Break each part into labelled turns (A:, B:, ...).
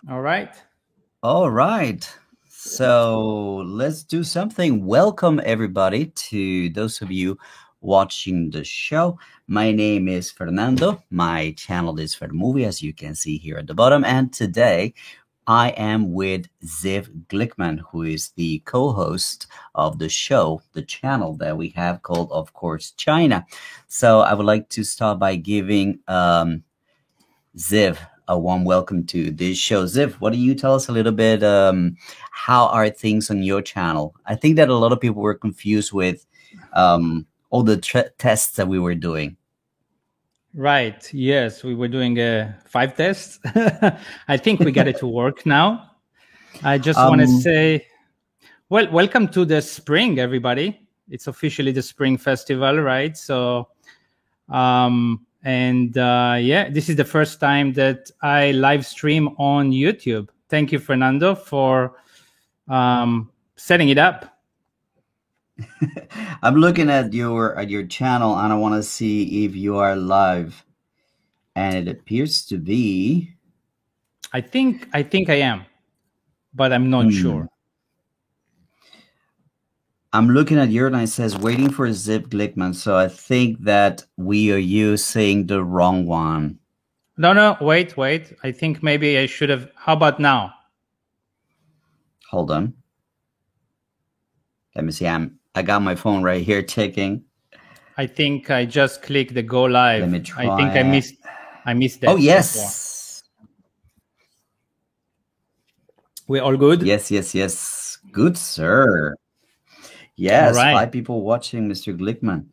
A: All right.
B: All right. So let's do something. Welcome, everybody, to those of you watching the show. My name is Fernando. My channel is for the movie, as you can see here at the bottom. And today I am with Ziv Glickman, who is the co host of the show, the channel that we have called, of course, China. So I would like to start by giving Ziv, a warm welcome to this show. Ziv, what do you tell us a little bit? How are things on your channel? I think that a lot of people were confused with all the tests that we were doing.
A: Right. Yes, we were doing 5 tests. I think we got it to work now. I just want to
B: Um,
A: say, well, welcome to the spring, everybody. It's officially the spring festival, right? So, yeah, this is the first time that I live stream on YouTube. Thank you, Fernando, for setting it up.
B: I'm looking at your channel and I want to see if you are live, and it appears to be.
A: I think I am, but I'm not
B: Hmm.
A: sure.
B: I'm looking at your and it says waiting for Zip Glickman, so I think that we are using the wrong one.
A: No, no, wait. I think maybe I should have. How about now?
B: Hold on. Let me see. I got my phone right here ticking.
A: I think I just clicked the go
B: Let
A: live.
B: me
A: I think
B: try
A: I
B: it.
A: missed I missed
B: Oh
A: that before.
B: yes.
A: We're all good?
B: Yes. Good sir.
A: All
B: Yes,
A: right.
B: 5 people watching Mr. Glickman.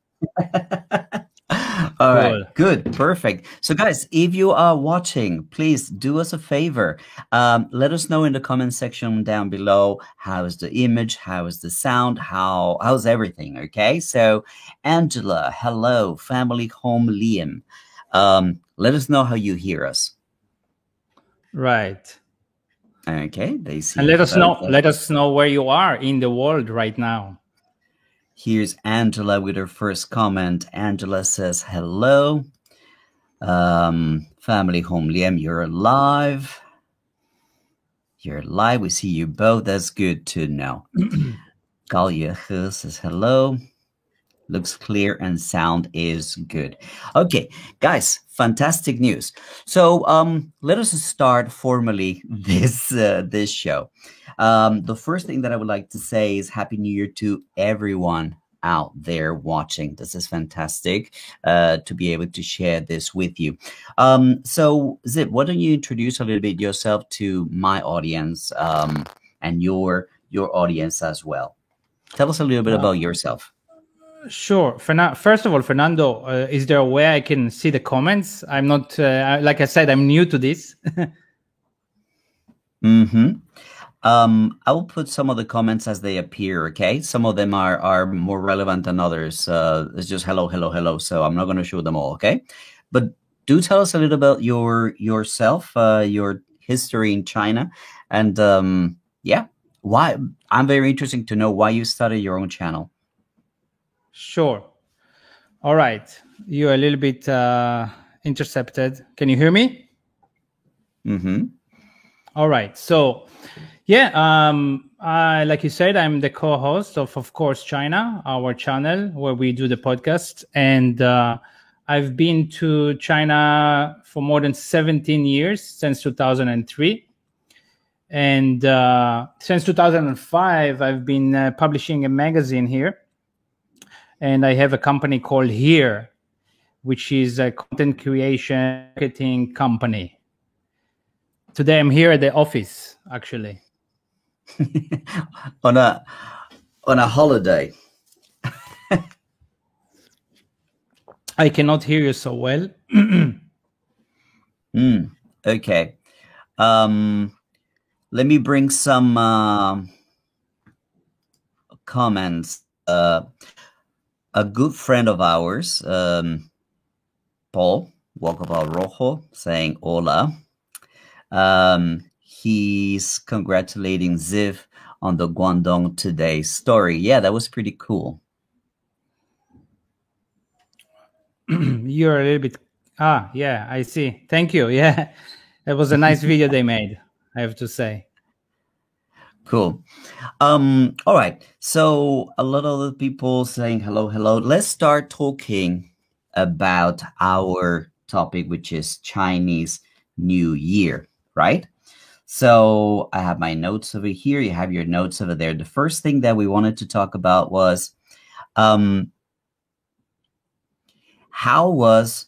B: All right,
A: Cool.
B: good, perfect. So, guys, if you are watching, please do us a favor. Let us know in the comment section down below how is the image, how is the sound, how's everything. Okay, so Angela, hello, family home Liam. Let us know how you hear us.
A: Right.
B: Okay, they see
A: And
B: us
A: let us
B: both.
A: know let us know where you are in the world right now.
B: Here's Angela with her first comment. Angela says hello. Family home Liam, you're live. You're live. We see you both. That's good to know. Galia says hello. Looks clear and sound is good. Okay, guys, fantastic news. So let us start formally this show. The first thing that I would like to say is Happy New Year to everyone out there watching. This is fantastic to be able to share this with you. So Zip, why don't you introduce a little bit yourself to my audience and your audience as well. Tell us a little bit
A: Uh,
B: about yourself.
A: sure. First of all, Fernando, is there a way I can see the comments? I'm not like I said, I'm new to this.
B: Mm-hmm. I will put some of the comments as they appear, okay? Some of them are more relevant than others. It's just hello, so I'm not going to show them all, okay? But do tell us a little about yourself, your history in China, and yeah, why. I'm very interested to know why you started your own channel.
A: Sure. All right. You're a little bit intercepted. Can you hear me?
B: Mm-hmm.
A: All right. So, yeah, like you said, I'm the co-host of course, China, our channel where we do the podcast, and I've been to China for more than 17 years since 2003, and since 2005, I've been publishing a magazine here, and I have a company called Here, which is a content creation marketing company. Today, I'm here at the office, actually.
B: on a on a holiday.
A: I cannot hear you so well.
B: Mm, okay. Um, Let me bring some comments. A good friend of ours, Paul Walkabout Rojo, saying hola. He's congratulating Ziv on the Guangdong Today story. Yeah, that was pretty cool.
A: You're a little bit. Yeah, I see. Thank you. Yeah, it was a nice video they made. I have to say.
B: Cool. All right. So a lot of the people saying hello, hello. Let's start talking about our topic, which is Chinese New Year, right? So I have my notes over here. You have your notes over there. The first thing that we wanted to talk about was how was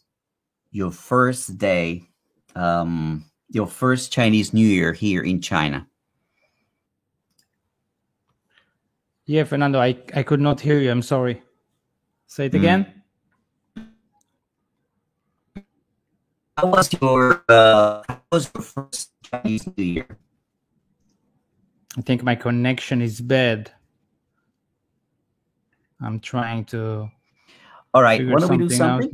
B: your first day, your first Chinese New Year here in China?
A: Yeah, Fernando, I could not hear you. I'm sorry. Say it again.
B: How was your first Chinese New Year?
A: I think my connection is bad. I'm trying to.
B: All right, why don't we do something?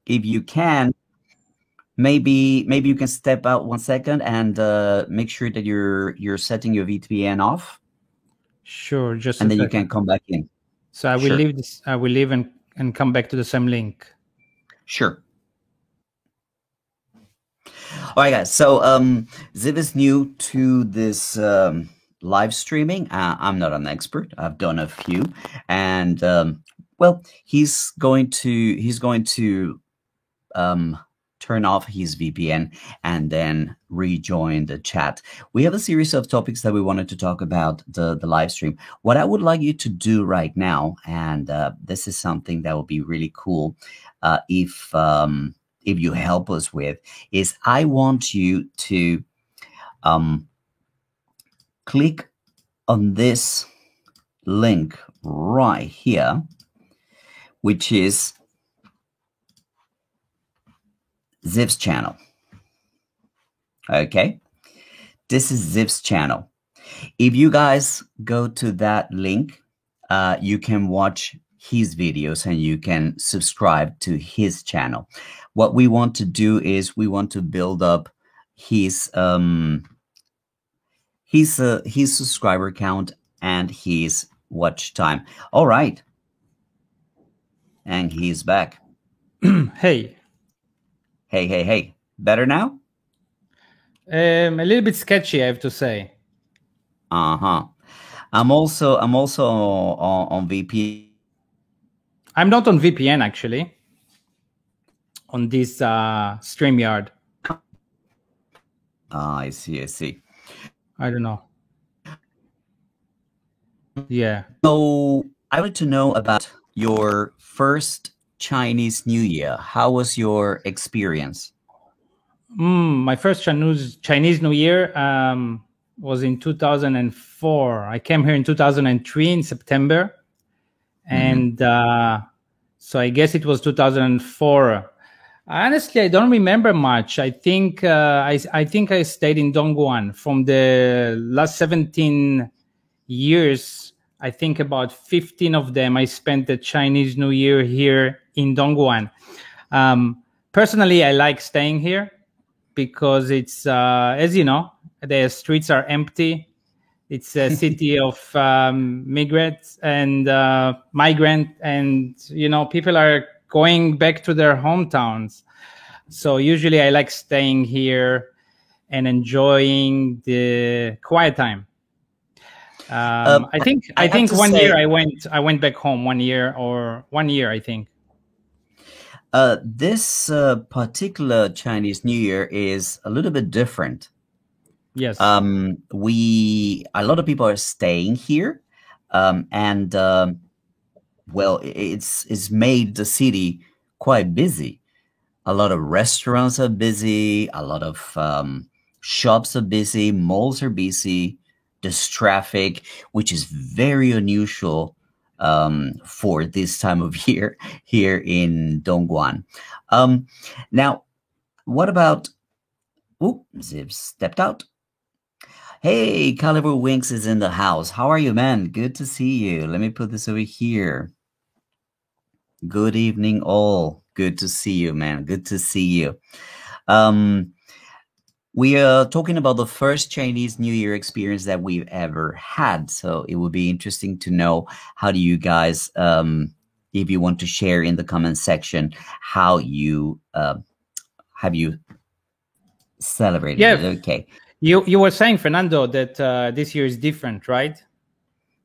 B: If you can, maybe you can step out 1 second and make sure that you're setting your VPN off.
A: Sure, just
B: and then you can come back in.
A: So I will leave this. I will leave and come back to the same link.
B: Sure. All right, guys. So Ziv is new to this live streaming. I'm not an expert. I've done a few, and well, he's going to turn off his VPN and then rejoin the chat. We have a series of topics that we wanted to talk about the live stream. What I would like you to do right now, and this is something that will be really cool if you help us with, is I want you to click on this link right here, which is Ziv's channel. Okay, this is Ziv's channel. If you guys go to that link, you can watch his videos and you can subscribe to his channel. What we want to do is we want to build up his subscriber count and his watch time. All right, and he's back.
A: Hey.
B: Hey. Better now?
A: A little bit sketchy, I have to say.
B: I'm also on VPN.
A: I'm not on VPN actually. On this StreamYard.
B: I see.
A: I don't know. Yeah.
B: So I want to know about your first Chinese New Year. How was your experience?
A: My first Chinese New Year was in 2004. I came here in 2003 in September. And so I guess it was 2004. Honestly, I don't remember much. I think I stayed in Dongguan from the last 17 years. I think about 15 of them I spent the Chinese New Year here in Dongguan. Personally, I like staying here because it's, as you know, the streets are empty. It's a city of migrants and people are going back to their hometowns. So usually I like staying here and enjoying the quiet time. I think 1 year I went back home 1 year, I think.
B: This particular Chinese New Year is a little bit different.
A: Yes.
B: A lot of people are staying here, well, it's made the city quite busy. A lot of restaurants are busy. A lot of shops are busy. Malls are busy. There's traffic, which is very unusual for this time of year here in Dongguan. Now, what about? Oh, Ziv stepped out. Hey, Caliber Winks is in the house. How are you, man? Good to see you. Let me put this over here. Good evening, all. Good to see you, man. Good to see you. We are talking about the first Chinese New Year experience that we've ever had. So it would be interesting to know, how do you guys, if you want to share in the comment section, how you have you celebrated it? Okay.
A: You were saying, Fernando, that this year is different, right?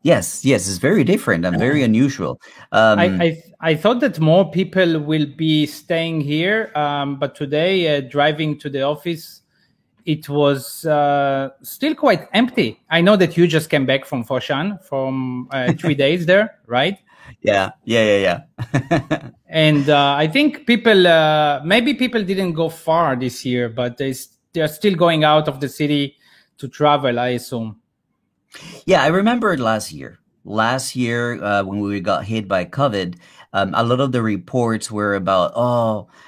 B: Yes, it's very different and very unusual.
A: I thought that more people will be staying here, but today driving to the office, it was still quite empty. I know that you just came back from Foshan from 3 days there, right?
B: Yeah.
A: And I think people, maybe people didn't go far this year, but they're still going out of the city to travel, I assume.
B: Yeah, I remember last year. Last year, when we got hit by COVID, a lot of the reports were about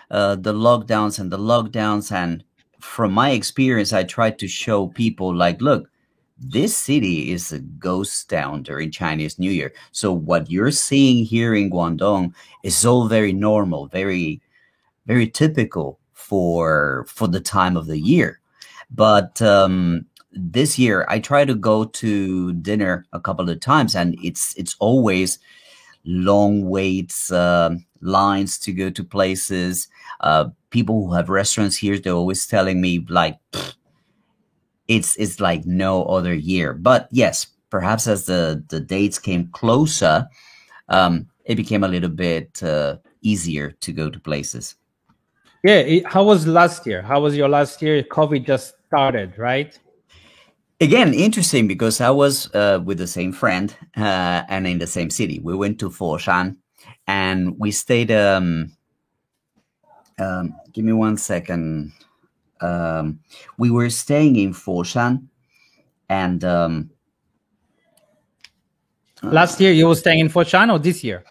B: the lockdowns and the lockdowns. And from my experience, I tried to show people like, look, this city is a ghost town during Chinese New Year. So what you're seeing here in Guangdong is all very normal, very very typical for the time of the year. But this year, I try to go to dinner a couple of times, and it's always long waits, lines to go to places. People who have restaurants here, they're always telling me like it's like no other year. But yes, perhaps as the dates came closer, it became a little bit easier to go to places.
A: Yeah. How was last year? How was your last year? COVID just started, right?
B: Again, interesting because I was with the same friend and in the same city. We went to Foshan and we stayed. Give me 1 second. We were staying in Foshan, and
A: last year you were staying in Foshan, or this year?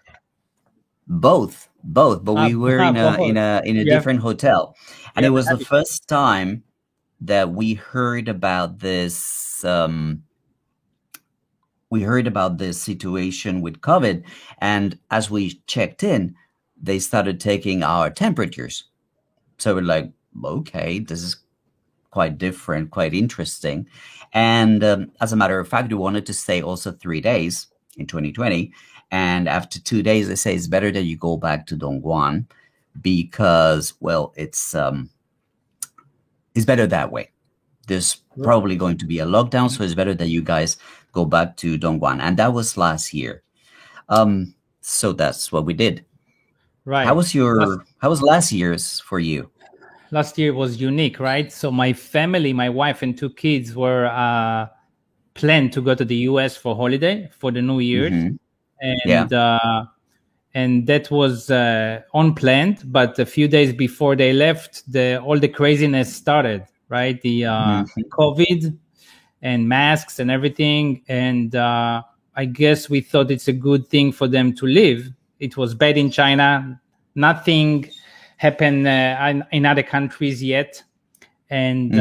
B: Both. But we were in a different hotel, and it was the first time that we heard about this. We heard about this situation with COVID, and as we checked in, they started taking our temperatures. So we're like, okay, this is quite different, quite interesting. And as a matter of fact, we wanted to stay also 3 days in 2020. And after 2 days, they say it's better that you go back to Dongguan because, well, it's better that way. There's probably going to be a lockdown, so it's better that you guys go back to Dongguan. And that was last year. So that's what we did.
A: Right.
B: How was last year's for you?
A: Last year was unique, right? So my family, my wife and 2 kids were planned to go to the US for holiday for the New Year's.
B: Mm-hmm.
A: And that was unplanned, but a few days before they left, all the craziness started, right? The COVID and masks and everything. And I guess we thought it's a good thing for them to leave. It was bad in China. Nothing happened in other countries yet. And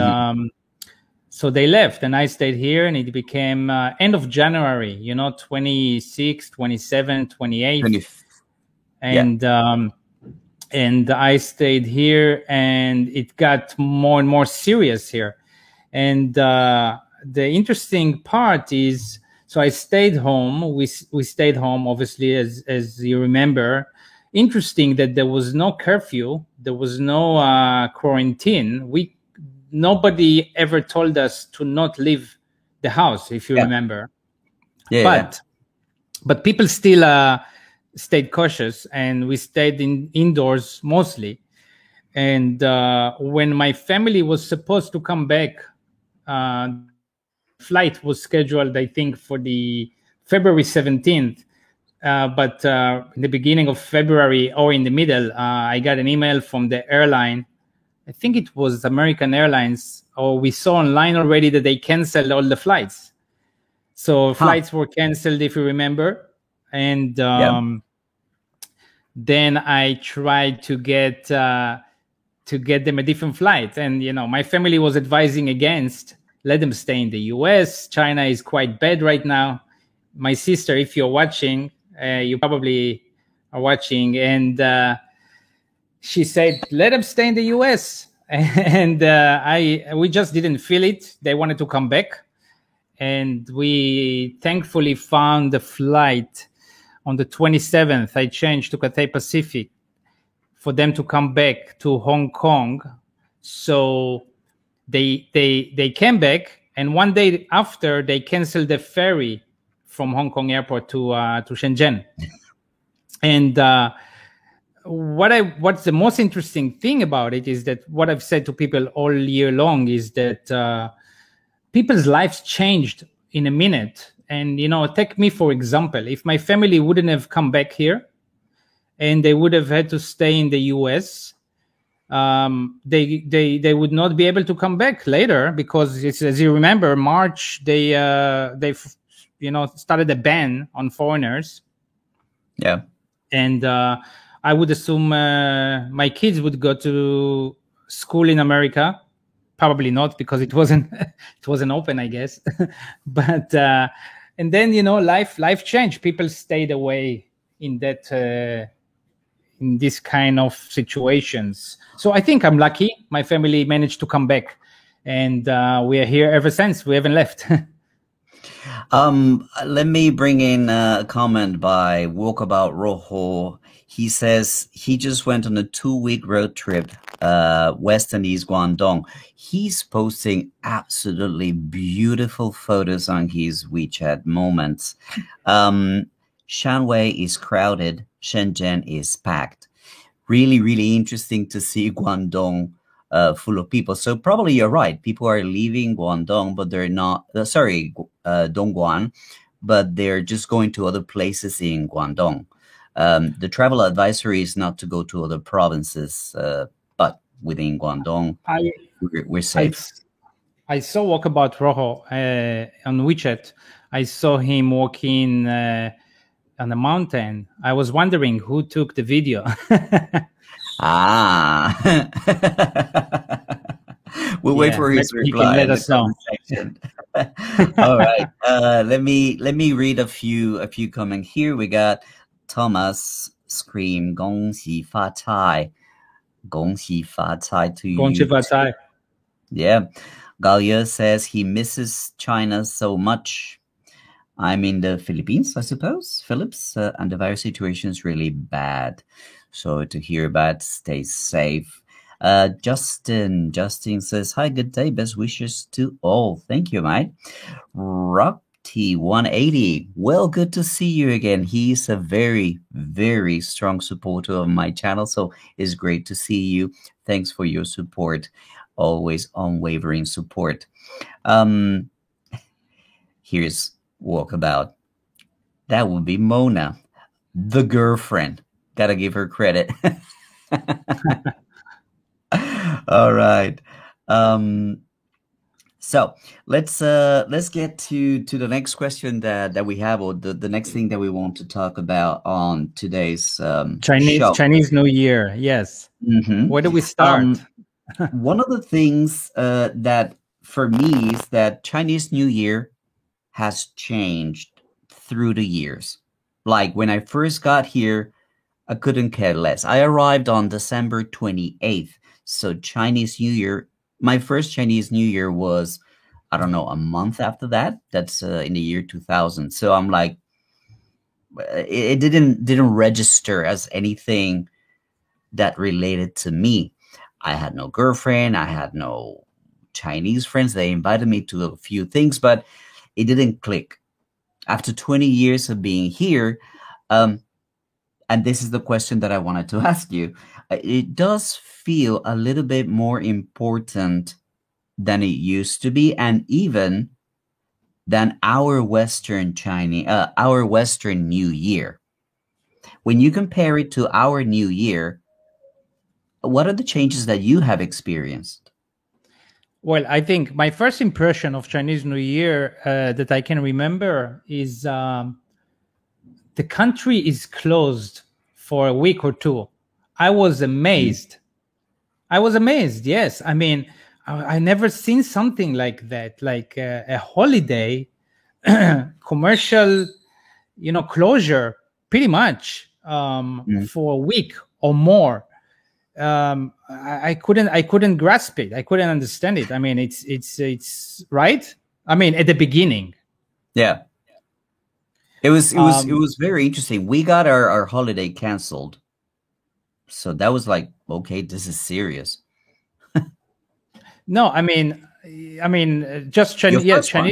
A: so they left, and I stayed here, and it became end of January, 26, 27, 28. And I stayed here, and it got more and more serious here. And the interesting part is, so I stayed home. We stayed home, obviously, as you remember. Interesting that there was no curfew. There was no quarantine. Nobody ever told us to not leave the house, if you remember. But people still stayed cautious, and we stayed indoors mostly. And when my family was supposed to come back, flight was scheduled, I think, for the February 17th. But in the beginning of February or in the middle, I got an email from the airline. I think it was American Airlines, or we saw online already that they canceled all the flights. So flights were canceled, if you remember. And then I tried to get them a different flight. And, my family was advising against, let them stay in the US. China is quite bad right now. My sister, if you're watching, you probably are watching, and she said, let them stay in the US. And we just didn't feel it. They wanted to come back. And we thankfully found the flight on the 27th. I changed to Cathay Pacific for them to come back to Hong Kong. So they came back, and one day after they canceled the ferry from Hong Kong airport to Shenzhen. And what's the most interesting thing about it is that what I've said to people all year long is that people's lives changed in a minute. And take me for example. If my family wouldn't have come back here, and they would have had to stay in the US, they would not be able to come back later, because it's, as you remember, March they started a ban on foreigners.
B: Yeah.
A: And I would assume my kids would go to school in America. Probably not, because it wasn't open, I guess. But and then life changed. People stayed away in this kind of situations. So I think I'm lucky. My family managed to come back, and we are here ever since. We haven't left.
B: Let me bring in a comment by Walkabout Rojo. He says he just went on a 2-week road trip, west and east Guangdong. He's posting absolutely beautiful photos on his WeChat moments. Shanwei is crowded. Shenzhen is packed. Really, really interesting to see Guangdong full of people. So probably you're right. People are leaving Guangdong, but they're not, Dongguan, but they're just going to other places in Guangdong. The travel advisory is not to go to other provinces, but within Guangdong, we're safe.
A: I saw Walkabout Rojo on WeChat. I saw him walking on a mountain. I was wondering who took the video.
B: We'll wait for his reply.
A: Let us know.
B: All right. Let me read a few comments here. We got Thomas scream "Gong Xi Fa Cai," "Gong Xi Fa Cai" to you.
A: Gong Xi Fa Cai.
B: Yeah. Galia says he misses China so much. I'm in the Philippines, I suppose, Philips, and the virus situation is really bad. So to hear about, stay safe. Justin says, hi, good day, best wishes to all. Thank you, mate. Rockty180, well, good to see you again. He's a very, very strong supporter of my channel, so it's great to see you. Thanks for your support, always unwavering support. Here's Walkabout. That would be Mona, the girlfriend. Gotta give her credit. All right. So let's get to the next question that we have, or the next thing that we want to talk about on today's
A: Chinese New Year. Yes.
B: Mm-hmm.
A: Where do we start?
B: One of the things that for me is that Chinese New Year has changed through the years. Like when I first got here, I couldn't care less. I arrived on December 28th. So Chinese New Year, my first Chinese New Year was, I don't know, a month after that. That's in the year 2000. So I'm like, it didn't register as anything that related to me. I had no girlfriend. I had no Chinese friends. They invited me to a few things, but it didn't click. After 20 years of being here, and this is the question that I wanted to ask you, it does feel a little bit more important than it used to be, and even than our Western New Year. When you compare it to our New Year, what are the changes that you have experienced?
A: Well, I think my first impression of Chinese New Year that I can remember is the country is closed for a week or two. I was amazed. Yes. I mean, I never seen something like that, like a holiday, commercial, closure pretty much for a week or more. I couldn't grasp it. I couldn't understand it. I mean, it's right. I mean, at the beginning.
B: Yeah. It was very interesting. We got our holiday canceled. So that was like, okay, this is serious.
A: No, I mean, just
B: Your
A: Chinese. Yeah,
B: first one.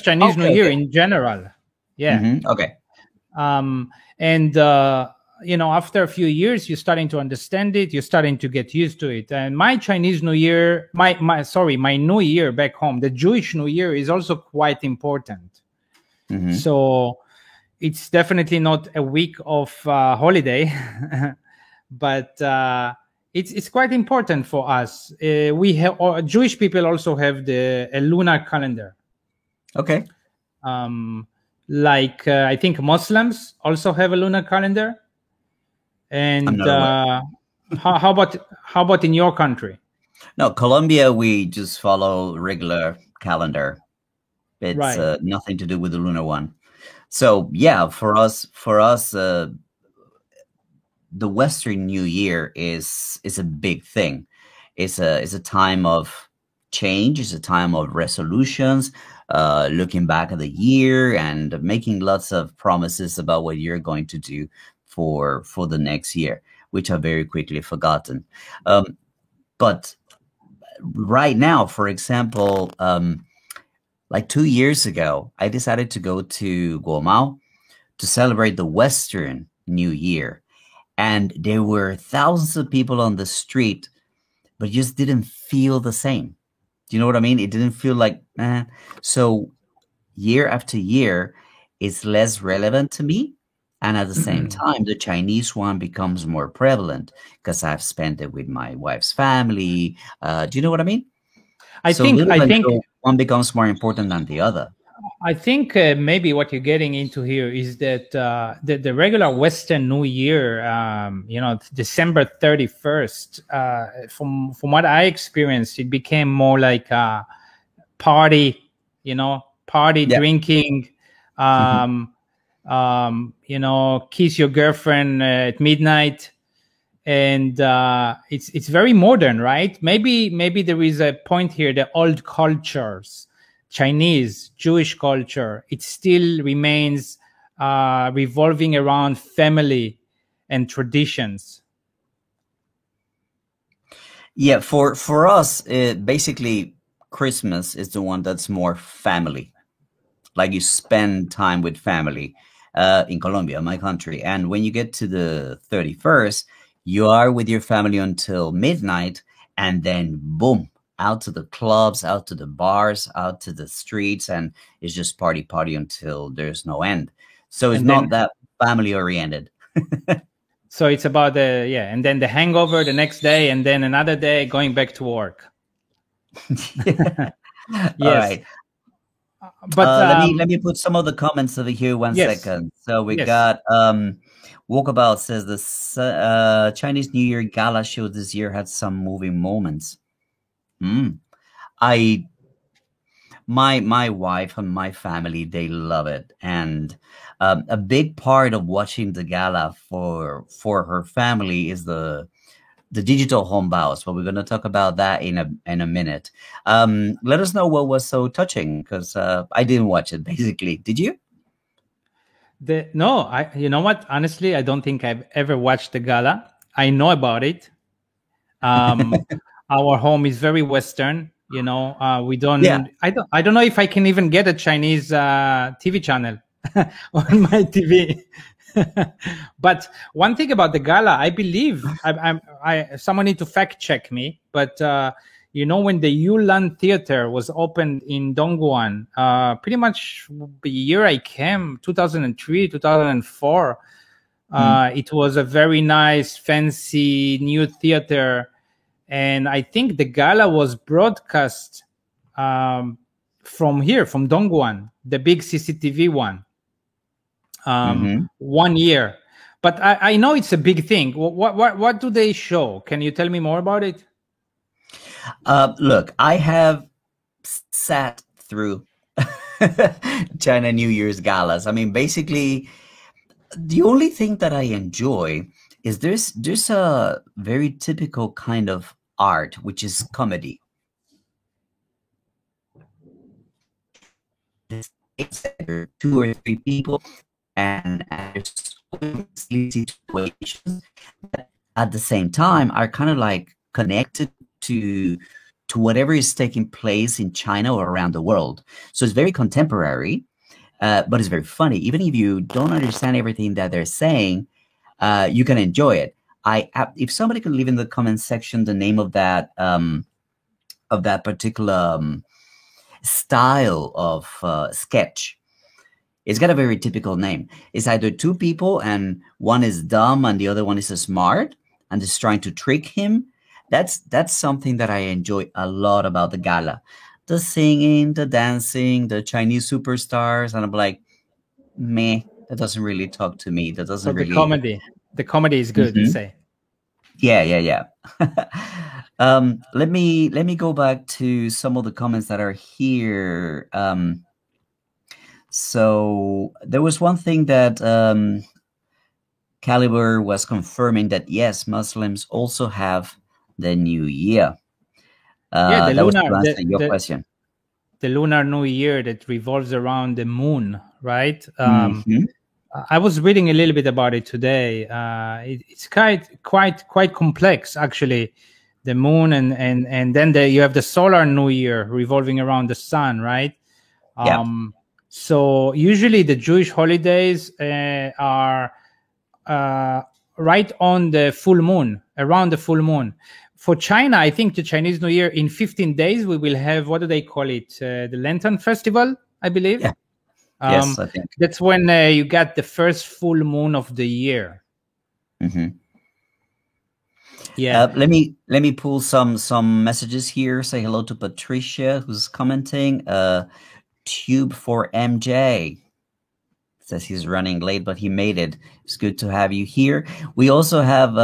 A: Chinese New
B: Okay,
A: Year
B: okay.
A: in general. Yeah.
B: Okay.
A: And you know, after a few years, you're starting to understand it. You're starting to get used to it. And my Chinese New Year, my New Year back home, the Jewish New Year is also quite important. So it's definitely not a week of holiday, but it's quite important for us. We have Jewish people also have a lunar calendar.
B: Okay.
A: Like I think Muslims also have a lunar calendar.
B: I'm
A: And
B: not aware.
A: how about in your country?
B: No, Colombia, we just follow regular calendar. It's
A: Right.
B: nothing to do with the lunar one. So yeah, for us, the Western New Year is a big thing. It's a time of change. It's a time of resolutions, looking back at the year and making lots of promises about what you're going to do for the next year, which are very quickly forgotten. But right now, for example, like 2 years ago, I decided to go to Guomao to celebrate the Western New Year. And there were thousands of people on the street, but it just didn't feel the same. Do you know what I mean? It didn't feel like, eh. So year after year, it's less relevant to me. And at the same time, the Chinese one becomes more prevalent because I've spent it with my wife's family. Do you know what I mean?
A: I
B: So
A: think
B: little
A: I
B: by
A: think
B: little, one becomes more important than the other.
A: I think maybe what you're getting into here is that the regular Western New Year, you know, December 31st, from what I experienced, it became more like a party, you know, party
B: Yeah.
A: drinking, you know, kiss your girlfriend at midnight. And it's very modern, right? Maybe there is a point here. The old cultures, Chinese, Jewish culture, it still remains revolving around family and traditions.
B: Yeah, for us, basically Christmas is the one that's more family. Like you spend time with family in Colombia, my country. And when you get to the 31st, you are with your family until midnight, and then boom, out to the clubs, out to the bars, out to the streets, and it's just party until there's no end. So it's
A: And
B: not
A: then,
B: that family oriented.
A: so it's about and then the hangover the next day, and then another day going back to work.
B: All
A: Yes.
B: right.
A: But
B: Let me put some of the comments over here. One
A: yes,
B: second. So we
A: yes.
B: got Walkabout says the Chinese New Year gala show this year had some moving moments. I my wife and my family, they love it, and a big part of watching the gala for her family is the digital home vows, but we're going to talk about that in a minute. Let us know what was so touching, because I didn't watch it. Basically, did you?
A: No, you know what? Honestly, I don't think I've ever watched the gala. I know about it. Our home is very Western. You know, we don't.
B: Yeah.
A: I don't know if I can even get a Chinese TV channel on my TV. But one thing about the gala, I believe, someone need to fact check me, but you know, when the Yulan Theater was opened in Dongguan, pretty much the year I came, 2003, 2004, it was a very nice, fancy new theater. And I think the gala was broadcast from here, from Dongguan, the big CCTV one. 1 year, but I know it's a big thing. What do they show? Can you tell me more about it?
B: Look, I have sat through China New Year's galas. I mean, basically, the only thing that I enjoy is there's a very typical kind of art, which is comedy. It's two or three people, and there's situations that at the same time are kind of like connected to to whatever is taking place in China or around the world. So it's very contemporary, but it's very funny. Even if you don't understand everything that they're saying, you can enjoy it. If somebody could leave in the comment section the name of that particular style of sketch. It's got a very typical name. It's either two people and one is dumb and the other one is smart and is trying to trick him. That's something that I enjoy a lot about the gala. The singing, the dancing, the Chinese superstars, and I'm like, meh, that doesn't really talk to me. That doesn't really.
A: The comedy is good. You say.
B: Yeah. Let me go back to some of the comments that are here. So there was one thing that Caliber was confirming that yes, Muslims also have the New Year.
A: The lunar.
B: Your question.
A: The Lunar New Year that revolves around the moon, right? I was reading a little bit about it today. It's quite complex, actually. The moon and then you have the solar New Year revolving around the sun, right? So usually the Jewish holidays are right on the full moon, around the full moon. For China, I think the Chinese New Year, in 15 days, we will have, what do they call it? The Lantern Festival, I believe.
B: Yeah. Yes, I think.
A: That's when you get the first full moon of the year. Yeah.
B: Let me pull some messages here. Say hello to Patricia, who's commenting. Tube for MJ says he's running late, but he made it. It's good to have you here. We also have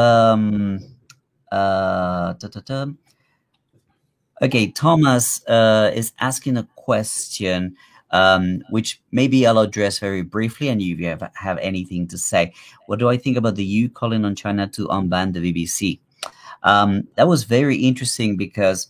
B: okay, Thomas is asking a question, which maybe I'll address very briefly, and if you have anything to say. What do I think about the EU calling on China to unban the BBC? That was very interesting because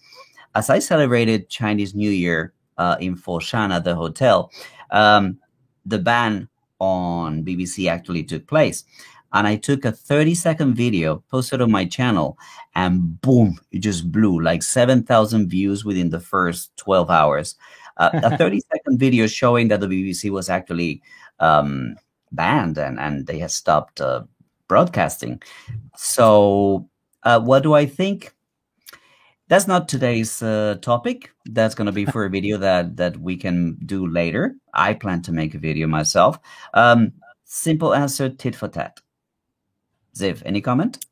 B: as I celebrated Chinese New Year in Foshan at the hotel, the ban on BBC actually took place. And I took a 30-second video, posted on my channel, and boom, it just blew like 7,000 views within the first 12 hours. A 30-second video showing that the BBC was actually banned and they had stopped broadcasting. So what do I think? That's not today's topic. That's going to be for a video that we can do later. I plan to make a video myself. Simple answer, tit for tat. Ziv, any comment?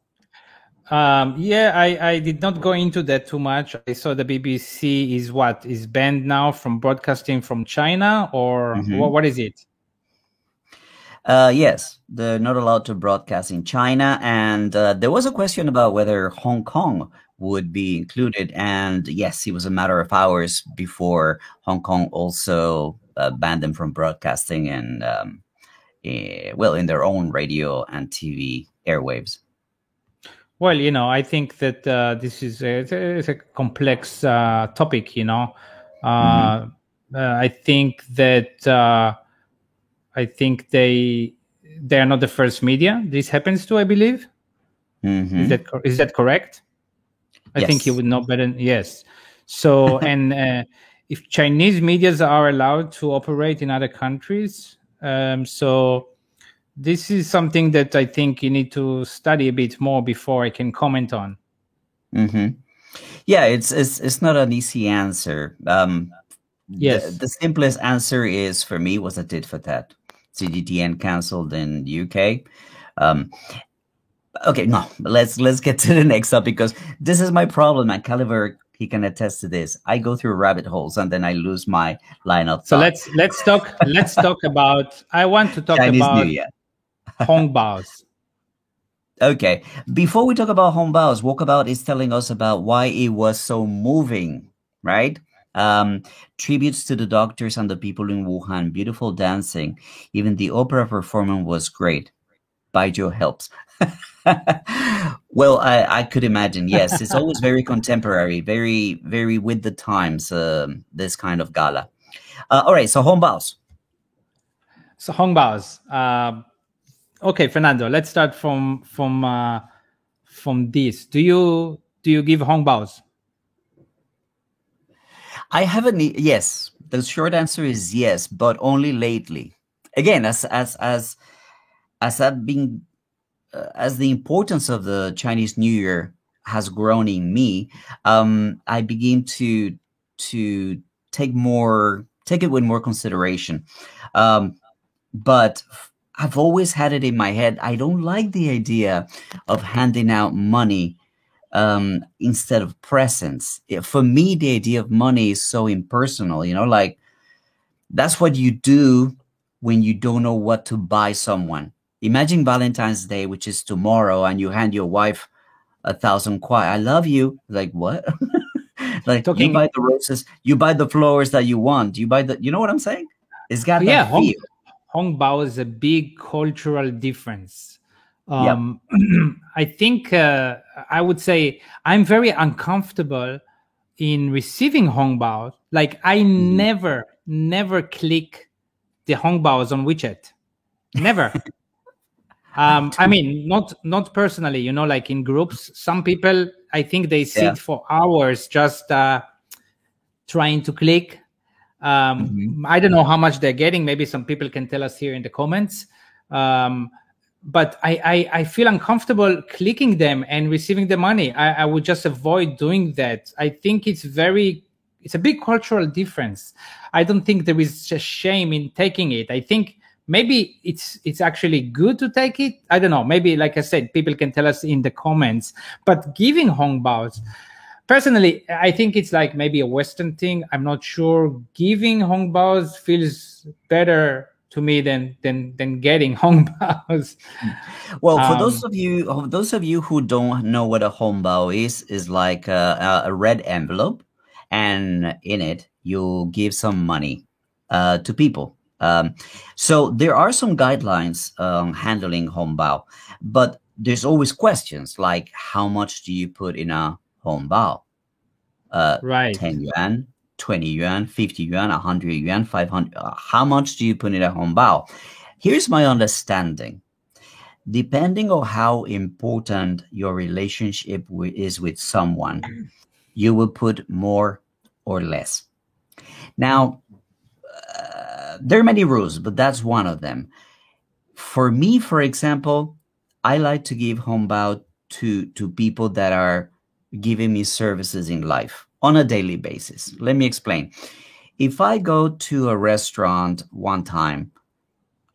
A: I did not go into that too much. I saw the BBC is banned now from broadcasting from China, or what is it?
B: Yes, they're not allowed to broadcast in China. And there was a question about whether Hong Kong would be included. And yes, it was a matter of hours before Hong Kong also banned them from broadcasting and in their own radio and TV airwaves.
A: Well, I think that this is a complex topic. I think that they are not the first media this happens to, I believe. Is that correct? I think you would know better. Yes. So, and if Chinese medias are allowed to operate in other countries, so this is something that I think you need to study a bit more before I can comment on.
B: Yeah, it's not an easy answer.
A: Yes.
B: The simplest answer is, for me, was a tit for tat. CGTN cancelled in the UK. Okay, no, let's get to the next up, because this is my problem. And Caliver, he can attest to this. I go through rabbit holes and then I lose my line of thought.
A: So let's talk about. I want to talk
B: Chinese
A: about
B: New Year.
A: Hongbaos.
B: Okay, before we talk about Hongbaos, Walkabout is telling us about why it was so moving, right? Tributes to the doctors and the people in Wuhan, beautiful dancing. Even the opera performance was great. Baijiu helps. Well, I could imagine. Yes, it's always very contemporary, very, very with the times, this kind of gala. All right, so Hongbaos.
A: So Hongbaos. Okay, Fernando, let's start from this. Do you give Hongbaos?
B: I haven't. Yes, the short answer is yes, but only lately. Again, as I've been as the importance of the Chinese New Year has grown in me, I begin to take it with more consideration. Um, but I've always had it in my head. I don't like the idea of handing out money instead of presents. For me, the idea of money is so impersonal. Like that's what you do when you don't know what to buy someone. Imagine Valentine's Day, which is tomorrow, and you hand your wife 1,000 kwai. I love you. Like what? Like you
A: Talking,
B: buy the roses, you buy the flowers that you want. You know what I'm saying? It's got
A: yeah,
B: that feel.
A: Hongbao is a big cultural difference.
B: Yep.
A: Um, I think I would say I'm very uncomfortable in receiving Hongbao. Like I
B: Mhm.
A: never click the Hongbaos on WeChat. Never. I mean, not personally, like in groups. Some people, I think they
B: Yeah.
A: sit for hours just trying to click.
B: Mhm.
A: I don't know how much they're getting. Maybe some people can tell us here in the comments. Um, but I feel uncomfortable clicking them and receiving the money. I would just avoid doing that. I think it's a big cultural difference. I don't think there is a shame in taking it. I think maybe it's actually good to take it. I don't know. Maybe, like I said, people can tell us in the comments. But giving Hongbaos, personally, I think it's like maybe a Western thing. I'm not sure. Giving Hongbaos feels better to me than getting Hongbaos.
B: Well, for
A: Um,
B: those of you who don't know what a hongbao is like a red envelope, and in it you give some money to people. So there are some guidelines handling hongbao, but there's always questions like how much do you put in a hongbao?
A: right.
B: 10 yuan, 20 yuan, 50 yuan, 100 yuan, 500. How much do you put in a hongbao? Here's my understanding. Depending on how important your relationship is with someone, you will put more or less. Now, there are many rules, but that's one of them. For me, for example, I like to give hongbao to people that are giving me services in life on a daily basis. Let me explain. If I go to a restaurant one time,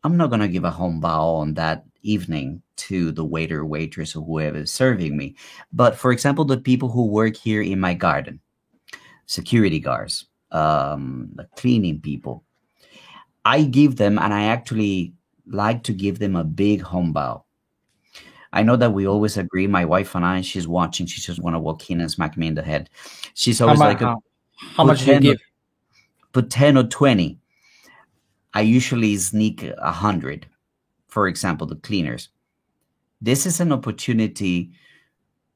B: I'm not going to give a hongbao on that evening to the waiter, waitress, or whoever is serving me. But for example, the people who work here in my garden, security guards, the cleaning people, I give them, and I actually like to give them a big hongbao. I know that we always agree. My wife and I, she's watching. She just want to walk in and smack me in the head. She's
A: How
B: always
A: much?
B: like,
A: How
B: put
A: much do you
B: 10,
A: give?
B: put 10 or 20. I usually sneak 100. For example, the cleaners. This is an opportunity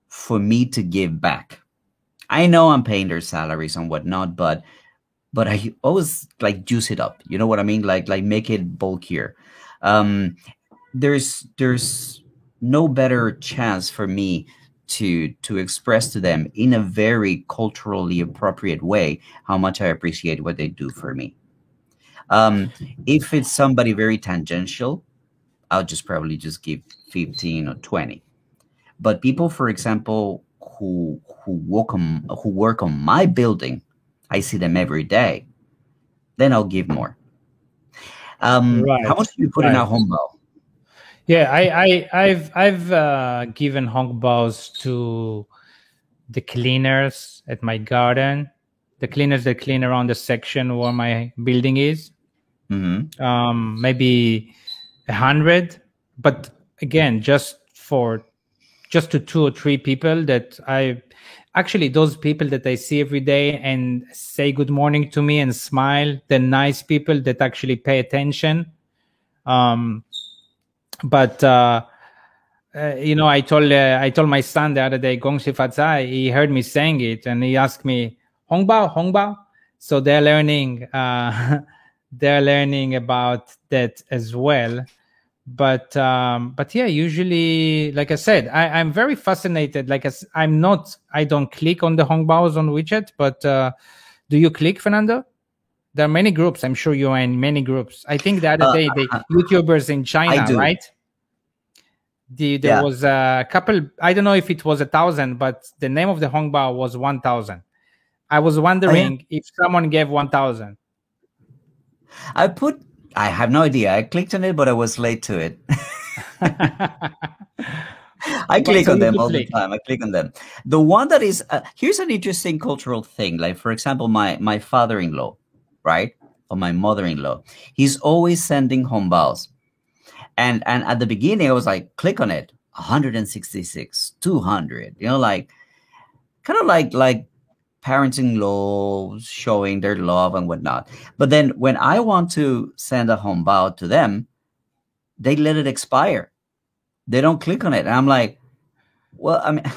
B: for me to give back. I know I'm paying their salaries and whatnot, but I always like juice it up. You know what I mean? Like make it bulkier. Um, there's no better chance for me to express to them in a very culturally appropriate way how much I appreciate what they do for me. Um, if it's somebody very tangential, I'll just probably just give 15 or 20. But people, for example, who work on my building, I see them every day. Then I'll give more. How
A: Right,
B: much do you put in
A: right.
B: a home ball?
A: Yeah, I've given Hongbaos to the cleaners at my garden, the cleaners that clean around the section where my building is.
B: Hmm.
A: Maybe 100, but again, just to two or three people that I actually, those people that I see every day and say good morning to me and smile, the nice people that actually pay attention. Um, but I told my son the other day, Gong Shi Fa Zai. He heard me saying it, and he asked me, Hongbao, Hongbao. So they're learning. They're learning about that as well. But yeah, usually, like I said, I'm very fascinated. I don't click on the Hongbaos on WeChat, but Do you click, Fernando? There are many groups. I'm sure you are in many groups. I think the other day, the YouTubers in China, right? There was a couple. I don't know if it was 1,000, but the name of the Hongbao was 1,000. I was wondering if someone gave 1,000.
B: I have no idea. I clicked on it, but I was late to it. I click on them all the time. I click on them. The one that is here's an interesting cultural thing. Like, for example, my father-in-law, right, or my mother-in-law, he's always sending hongbao. And at the beginning, I was like, click on it, 166, 200. You know, like kind of like parents-in-law showing their love and whatnot. But then when I want to send a hongbao to them, they let it expire. They don't click on it. And I'm like, well, I mean,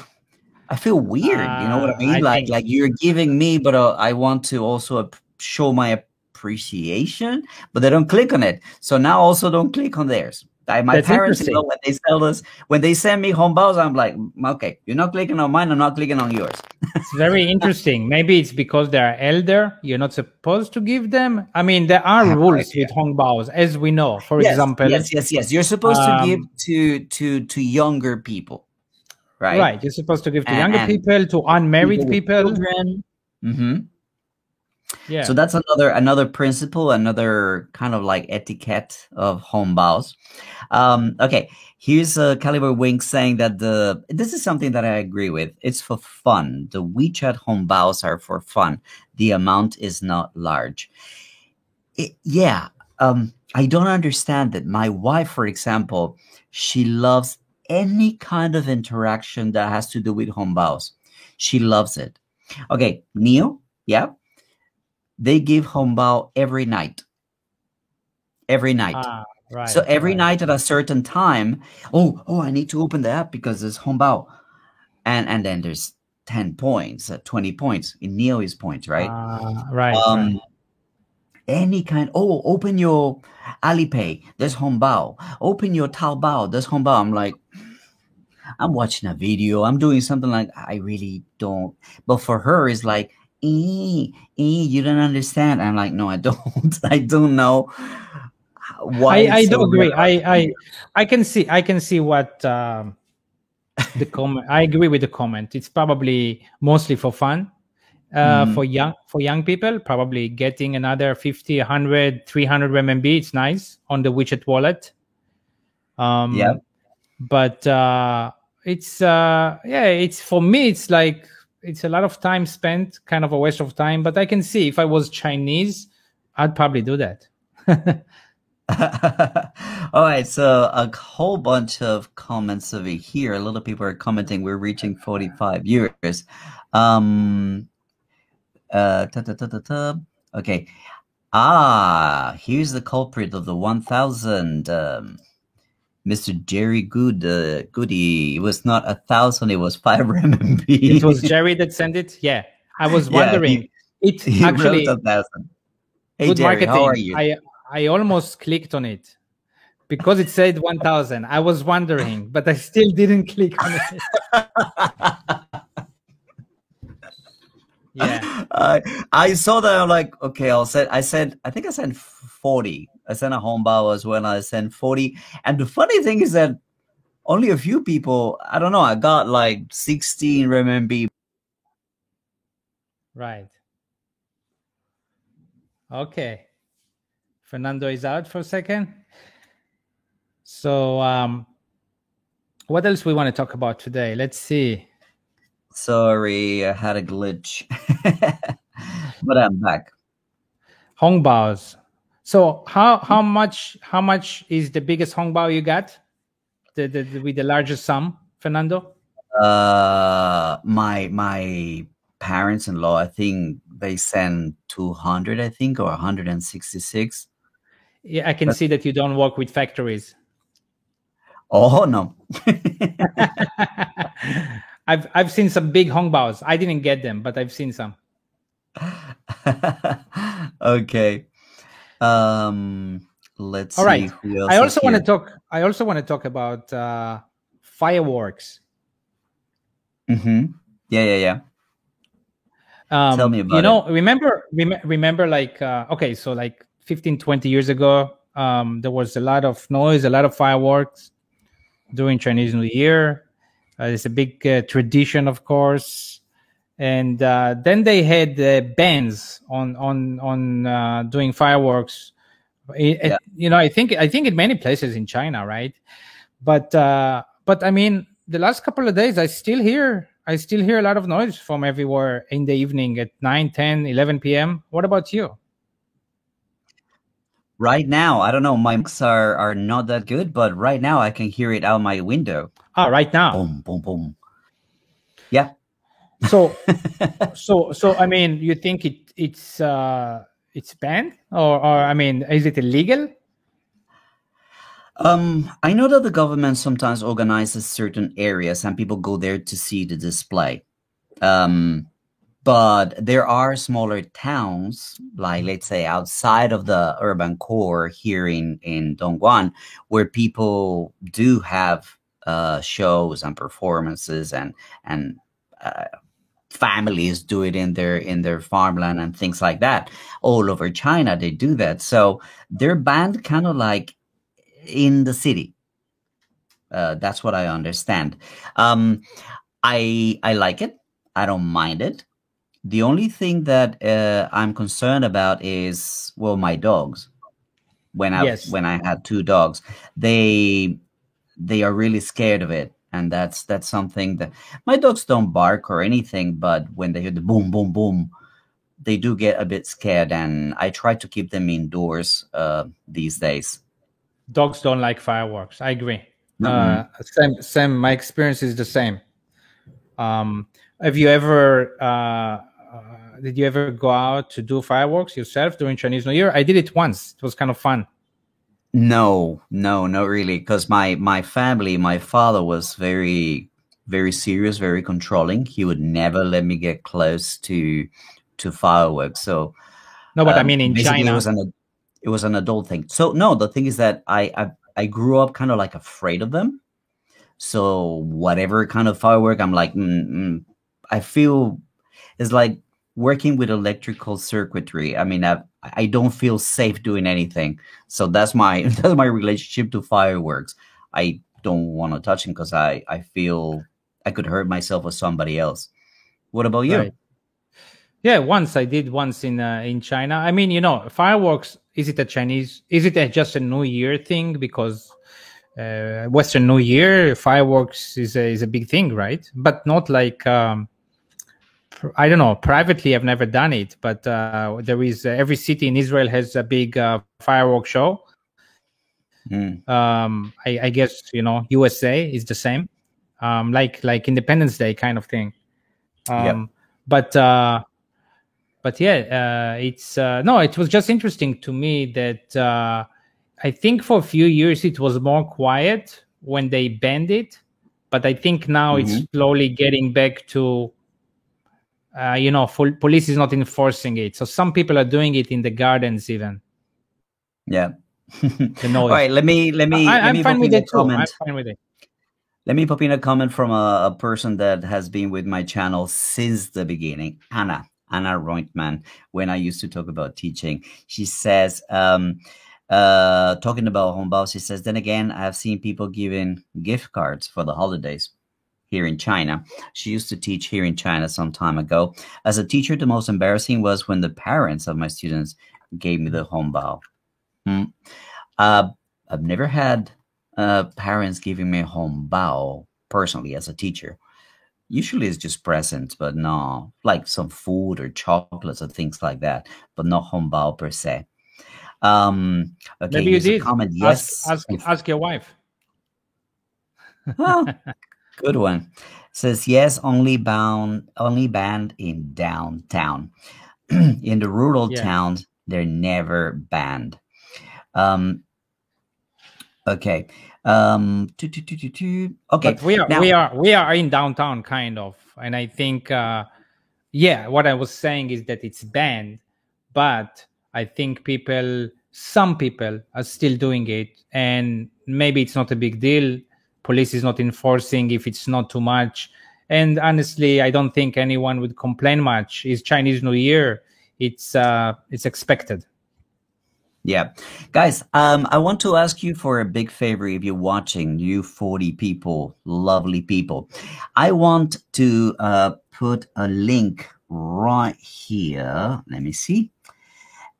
B: I feel weird. You know what I mean? Like you're giving me, but I want to also show my appreciation, but they don't click on it. So now also don't click on theirs. My parents, you know, when they send me hongbao, I'm like, okay, you're not clicking on mine. I'm not clicking on yours.
A: It's very interesting. Maybe it's because they are elder. You're not supposed to give them. I mean, there are rules with hongbao, as we know. For example,
B: yes. You're supposed to give to younger people, right?
A: Right. You're supposed to give to younger people, to unmarried people.
B: Children. Mm-hmm. Yeah. So that's another principle, another kind of like etiquette of hongbao. Okay, here's Caliber Wink saying that this is something that I agree with. It's for fun. The WeChat hongbao are for fun. The amount is not large. I don't understand that. My wife, for example, she loves any kind of interaction that has to do with hongbao. She loves it. Okay, Neo, yeah. They give hongbao every night. Every night.
A: Right.
B: So every night at a certain time, I need to open the app because there's hongbao. And then there's 10 points, 20 points. In Neo is points, right?
A: Right.
B: Any kind. Open your Alipay. There's hongbao. Open your Taobao. There's hongbao. I'm like, I'm watching a video. I'm doing something like I really don't. But for her, it's like, you don't understand. I'm like, no, I don't. I don't know why.
A: I don't agree. I can see what the comment. I agree with the comment. It's probably mostly for fun. For young people, probably getting another 50, 100, 300 RMB. It's nice on the WeChat wallet. But it's for me. It's like. It's a lot of time spent, kind of a waste of time. But I can see if I was Chinese, I'd probably do that.
B: All right, so a whole bunch of comments over here. A lot of people are commenting. We're reaching 45 viewers. Okay. Here's the culprit of the 1,000. Mr. Jerry Goody. It was not 1,000. It was 5 RMB.
A: It was Jerry that sent it. Yeah, I was wondering.
B: He actually wrote 1,000. Hey,
A: good
B: Jerry,
A: marketing.
B: how are you?
A: I almost clicked on it because it said 1,000. I was wondering, but I still didn't click on it. Yeah,
B: I saw that. I'm like, okay, I think I sent 40. I sent a hongbao as well. I sent 40. And the funny thing is that only a few people, I don't know, I got like 16 RMB.
A: Right. Okay. Fernando is out for a second. So what else we want to talk about today? Let's see.
B: Sorry, I had a glitch. But I'm back.
A: Hongbaos. So how much is the biggest hongbao you got? With the largest sum, Fernando?
B: My parents-in-law, I think they send 200, I think, or 166.
A: Yeah, I can see that you don't work with factories.
B: Oh no.
A: I've seen some big hongbaos. I didn't get them, but I've seen some.
B: Okay. Let's see.
A: All right.
B: Who else
A: I also
B: is
A: want
B: here.
A: to talk about fireworks.
B: Mm-hmm. Yeah. Tell me about it.
A: Remember like, okay, so like 15, 20 years ago, there was a lot of noise, a lot of fireworks during Chinese New Year. It's a big tradition, of course. And then they had bans on doing fireworks. I think in many places in China, right? But I mean, the last couple of days, I still hear a lot of noise from everywhere in the evening at 9, 10, 11 p.m. What about you?
B: Right now, I don't know, my mics are not that good, but right now I can hear it out my window.
A: Right now.
B: Boom, boom, boom. Yeah.
A: So I mean, you think it's banned, or I mean, is it illegal?
B: I know that the government sometimes organizes certain areas and people go there to see the display. But there are smaller towns, like let's say outside of the urban core here in Dongguan, where people do have shows and performances and families do it in their farmland and things like that. All over China, they do that. So they're banned kind of like in the city. That's what I understand. I like it. I don't mind it. The only thing that I'm concerned about is, well, my dogs. When I had two dogs, they are really scared of it, and that's something that my dogs don't bark or anything, but when they hear the boom, boom, boom, they do get a bit scared, and I try to keep them indoors these days.
A: Dogs don't like fireworks. I agree.
B: Mm-hmm.
A: My experience is the same. Have you ever did you ever go out to do fireworks yourself during Chinese New Year? I did it once. It was kind of fun.
B: No, not really. Because my family, my father was very, very serious, very controlling. He would never let me get close to fireworks. So
A: no, but I mean in China,
B: it was an adult thing. So no, the thing is that I grew up kind of like afraid of them. So whatever kind of firework, I'm like, I feel it's like working with electrical circuitry. I mean, I don't feel safe doing anything. So that's my relationship to fireworks. I don't want to touch them because I feel I could hurt myself or somebody else. What about you?
A: Right. Yeah, I did once in China. I mean, fireworks. Is it just a New Year thing? Because Western New Year fireworks is a big thing, right? But not like I don't know. Privately, I've never done it, but there is every city in Israel has a big fireworks show. I guess USA is the same, like Independence Day kind of thing. But yeah, it's no. It was just interesting to me that I think for a few years it was more quiet when they banned it, but I think now it's slowly getting back to. Police is not enforcing it, so some people are doing it in the gardens even.
B: Yeah. All right, let me
A: I'm fine with it too. I'm fine with it.
B: Let me pop in a comment from a person that has been with my channel since the beginning, Anna Reutemann. When I used to talk about teaching, she says, talking about Hongbao, she says, then again, I have seen people giving gift cards for the holidays here in China. She used to teach here in China some time ago. As a teacher, the most embarrassing was when the parents of my students gave me the Hongbao. I've never had parents giving me Hongbao personally as a teacher. Usually it's just presents, but no, like some food or chocolates or things like that, but not Hongbao per se. Okay,
A: maybe you did.
B: Comment. Yes.
A: Ask your wife.
B: Oh, good one. Says yes, only banned in downtown. In the rural towns, they're never banned. Okay. Okay.
A: But we are in downtown kind of, and I think what I was saying is that it's banned, but I think some people are still doing it, and maybe it's not a big deal. Police is not enforcing if it's not too much, And honestly, I don't think anyone would complain much. It's Chinese New Year. It's expected.
B: Yeah. Guys, I want to ask you for a big favor if you're watching, you 40 people, lovely people. I want to put a link right here. Let me see.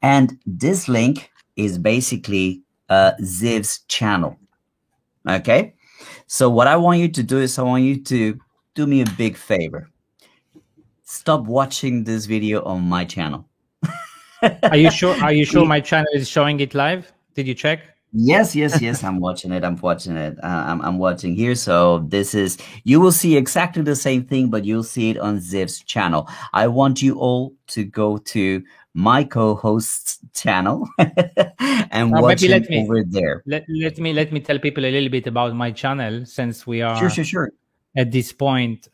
B: And this link is basically Ziv's channel. Okay? So what I want you to do is I want you to do me a big favor. Stop watching this video on my channel.
A: Are you sure my channel is showing it live? Did you check?
B: Yes. I'm watching it. I'm watching here. So this is, you will see exactly the same thing, but you'll see it on Ziv's channel. I want you all to go to my co-host's channel and watch it over there.
A: Let me tell people a little bit about my channel, since we are
B: sure
A: at this point.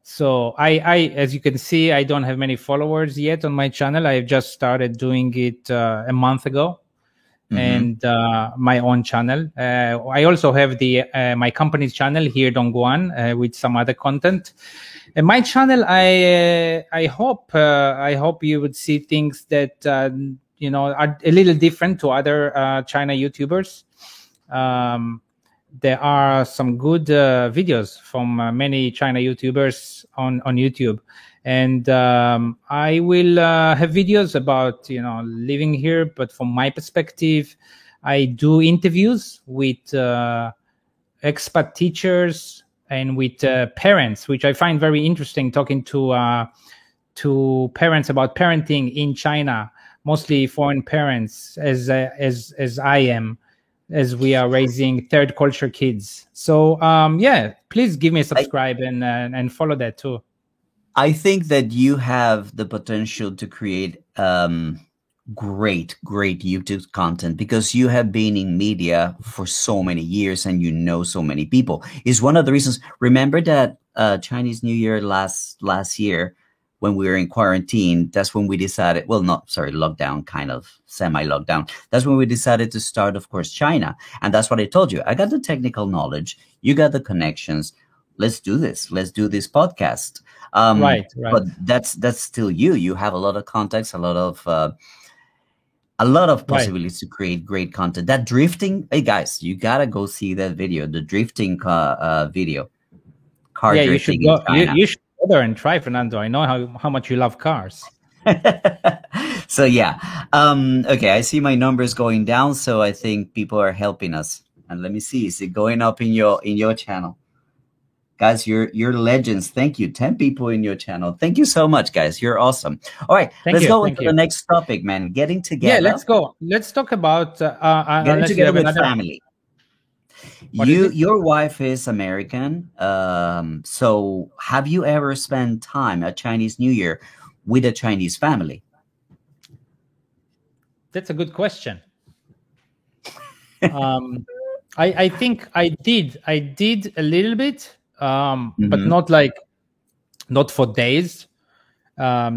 A: So I, as you can see, I don't have many followers yet on my channel. I've just started doing it a month ago, and my own channel. I also have my company's channel here, Dongguan, with some other content. And my channel, I hope you would see things that are a little different to other China YouTubers. There are some good videos from many China YouTubers on YouTube. And I will have videos about, living here. But from my perspective, I do interviews with expat teachers and with parents, which I find very interesting, talking to parents about parenting in China, mostly foreign parents, as I am, as we are raising third culture kids. So please give me a subscribe and follow that too.
B: I think that you have the potential to create great YouTube content, because you have been in media for so many years and you know so many people. Is one of the reasons. Remember that Chinese New Year last year, when we were in quarantine, that's when we decided, lockdown, kind of semi-lockdown. That's when we decided to start, of course, China. And that's what I told you. I got the technical knowledge. You got the connections. Let's do this. Let's do this podcast.
A: Right.
B: But that's still you. You have a lot of contacts, a lot of possibilities to create great content. That drifting, hey guys, you gotta go see that video, the drifting video. Car drifting.
A: You should go there and try, Fernando. I know how much you love cars.
B: So okay, I see my numbers going down, so I think people are helping us. And let me see, is it going up in your channel? Guys, you're legends. Thank you. 10 people in your channel. Thank you so much, guys. You're awesome. All right, let's go into the next topic, man. Getting together.
A: Yeah, let's go. Let's talk about
B: getting together with family. Your wife is American. So have you ever spent time at Chinese New Year with a Chinese family?
A: That's a good question. I think I did a little bit. But not for days. I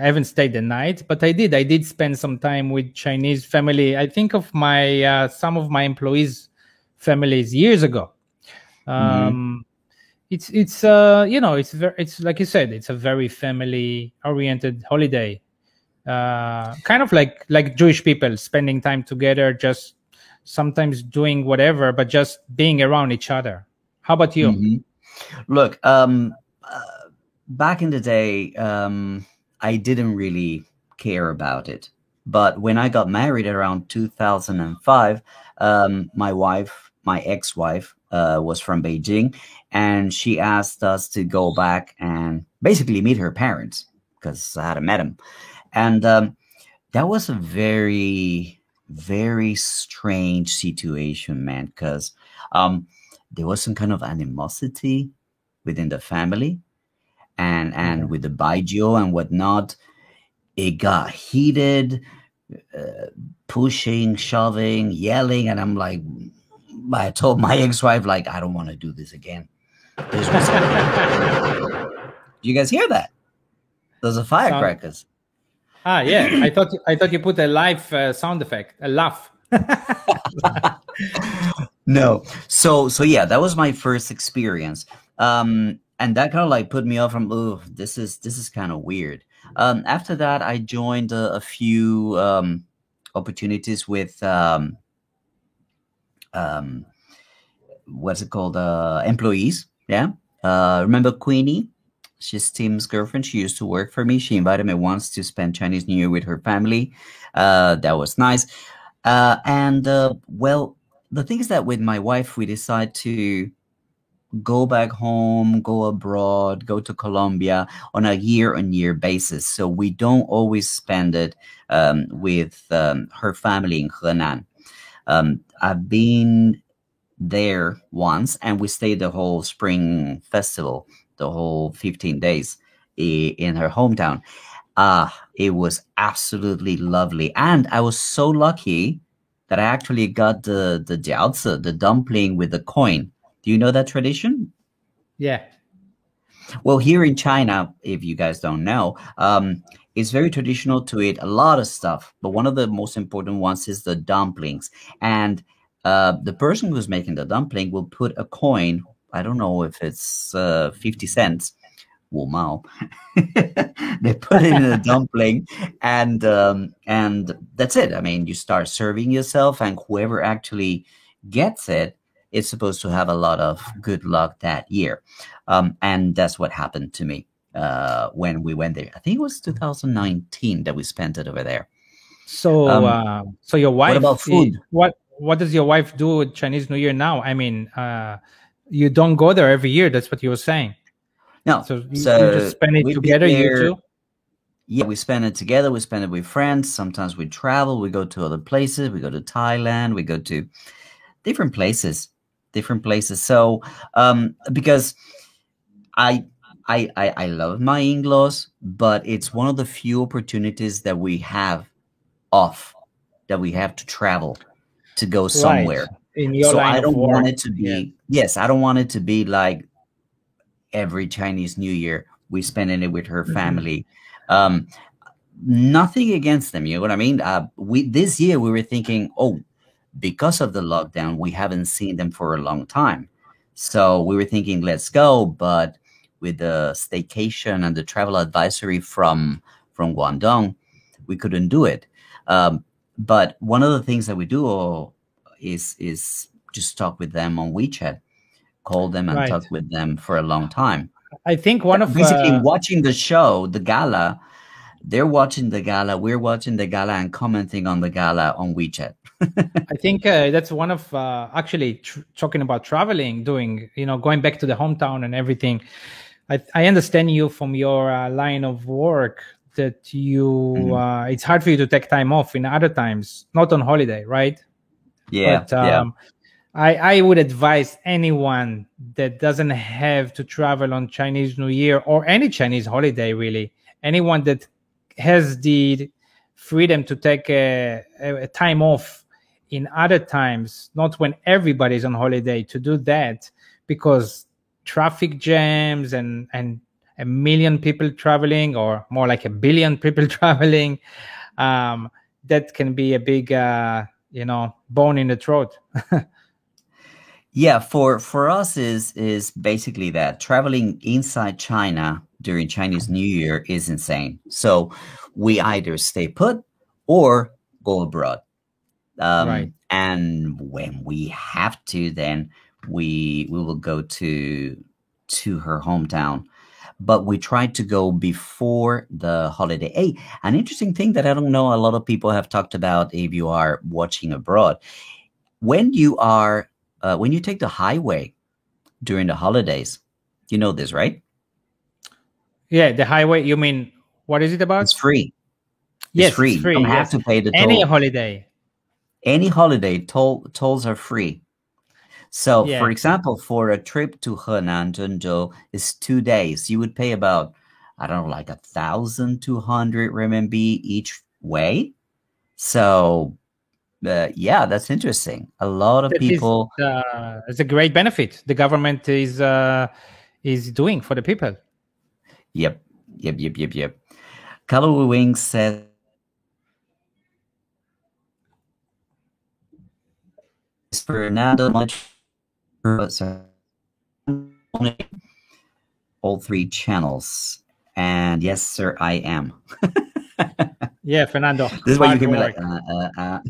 A: haven't stayed the night, but I did spend some time with Chinese family. I think of my some of my employees' families years ago. It's like you said, it's a very family oriented holiday. Kind of like Jewish people spending time together, just sometimes doing whatever, but just being around each other. How about you?
B: Look, back in the day, I didn't really care about it. But when I got married around 2005, my ex-wife, was from Beijing, and she asked us to go back and basically meet her parents, because I hadn't met them. And that was a very, very strange situation, man, because there was some kind of animosity within the family, and with the Baijiu and whatnot, it got heated, pushing, shoving, yelling, and I told my ex-wife, I don't want to do this again. This was you guys hear that? Those are firecrackers.
A: Yeah. I thought you put a live sound effect, a laugh.
B: No. So yeah, that was my first experience. And that kind of like put me off from, oh, this is kind of weird. After that, I joined a few opportunities with um, what's it called? Employees. Yeah. Remember Queenie? She's Tim's girlfriend. She used to work for me. She invited me once to spend Chinese New Year with her family. That was nice. And well, the thing is that with my wife, we decide to go back home, go abroad, go to Colombia on a year-on-year basis. So we don't always spend it with her family in Henan. I've been there once, and we stayed the whole spring festival, the whole 15 days in her hometown. It was absolutely lovely, and I was so lucky that I actually got the jiaozi, the dumpling with the coin. Do you know that tradition?
A: Yeah.
B: Well, here in China, if you guys don't know, it's very traditional to eat a lot of stuff, but one of the most important ones is the dumplings. And the person who's making the dumpling will put a coin. I don't know if it's 50 cents. 5毛. They put it in a dumpling, and that's it. I mean, you start serving yourself, and whoever actually gets it is supposed to have a lot of good luck that year. And that's what happened to me when we went there. I think it was 2019 that we spent it over there.
A: So,
B: Um,
A: so your
B: what about
A: wife,
B: food?
A: what does your wife do with Chinese New Year now? I mean, you don't go there every year. That's what you were saying.
B: No,
A: So you just
B: so
A: spend it
B: we've been
A: together, you
B: there.
A: two.
B: Yeah, we spend it together. We spend it with friends. Sometimes we travel. We go to other places. We go to Thailand. We go to different places, different places. So, because I, I love my in-laws, but it's one of the few opportunities that we have off, that we have to travel to go
A: Right.
B: somewhere.
A: In your
B: So
A: line
B: I
A: of
B: don't want
A: work.
B: it to
A: Yeah.
B: be, yes, I don't want it to be like every Chinese New Year we spending it with her
A: Mhm.
B: family. Um, Nothing against them, you know what I mean? We this year we were thinking, oh, because of the lockdown, we haven't seen them for a long time. So we were thinking, let's go. But with the staycation and the travel advisory from Guangdong, we couldn't do it. But one of the things that we do is just talk with them on WeChat, call them and
A: Right.
B: talk with them for a long time.
A: I think one of
B: Basically, watching the show, the gala, they're watching the gala, we're watching the gala and commenting on the gala on WeChat.
A: I think that's one of actually talking about traveling, doing, going back to the hometown and everything. I understand you from your line of work that
B: Mhm.
A: it's hard for you to take time off in other times, not on holiday, right?
B: Yeah,
A: But
B: yeah.
A: I would advise anyone that doesn't have to travel on Chinese New Year or any Chinese holiday, really, anyone that has the freedom to take a time off in other times, not when everybody's on holiday, to do that, because traffic jams and a million people traveling, or more like a billion people traveling, um, that can be a big bone in the throat.
B: Yeah, for us is basically that traveling inside China during Chinese New Year is insane. So we either stay put or go abroad.
A: Right.
B: And when we have to, then we will go to her hometown. But we try to go before the holiday. Hey, an interesting thing that I don't know a lot of people have talked about if you are watching abroad. When you are when you take the highway during the holidays, you know this, right?
A: Yeah, the highway. You mean what is it
B: It's
A: about?
B: free. It's
A: Yes,
B: free.
A: it's
B: You
A: free.
B: don't have
A: Yes,
B: to pay the
A: any
B: toll.
A: holiday.
B: Any holiday tolls are free. So, for
A: Yeah,
B: example, for a trip to Henan, Zhengzhou is 2 days. You would pay about, I don't know, like 1,200 RMB each way. So, yeah, that's interesting. A lot of
A: that is
B: people.
A: it's a great benefit the government is doing for the people.
B: Yep, yep, yep, yep, yep. Calloway Wing says Fernando much. Sorry. all three channels. And yes, sir, I am.
A: Yeah, Fernando.
B: This is why you
A: hard
B: hear me like,
A: work.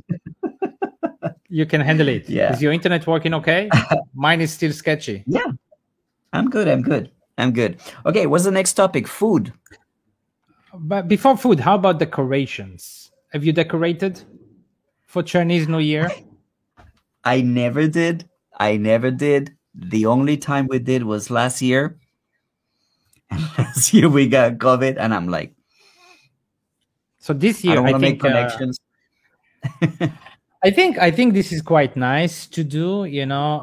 A: You can handle it.
B: yeah.
A: Is your internet working okay? Mine is still sketchy.
B: Yeah, I'm good. I'm good. I'm good. Okay, what's the next topic? Food.
A: But before food, how about decorations? Have you decorated for Chinese New Year?
B: I never did. I never did. The only time we did was last year. And last year we got COVID, and I'm like,
A: So this
B: I
A: year,
B: don't
A: I
B: want to make
A: think
B: connections.
A: I think this is quite nice to do, you know,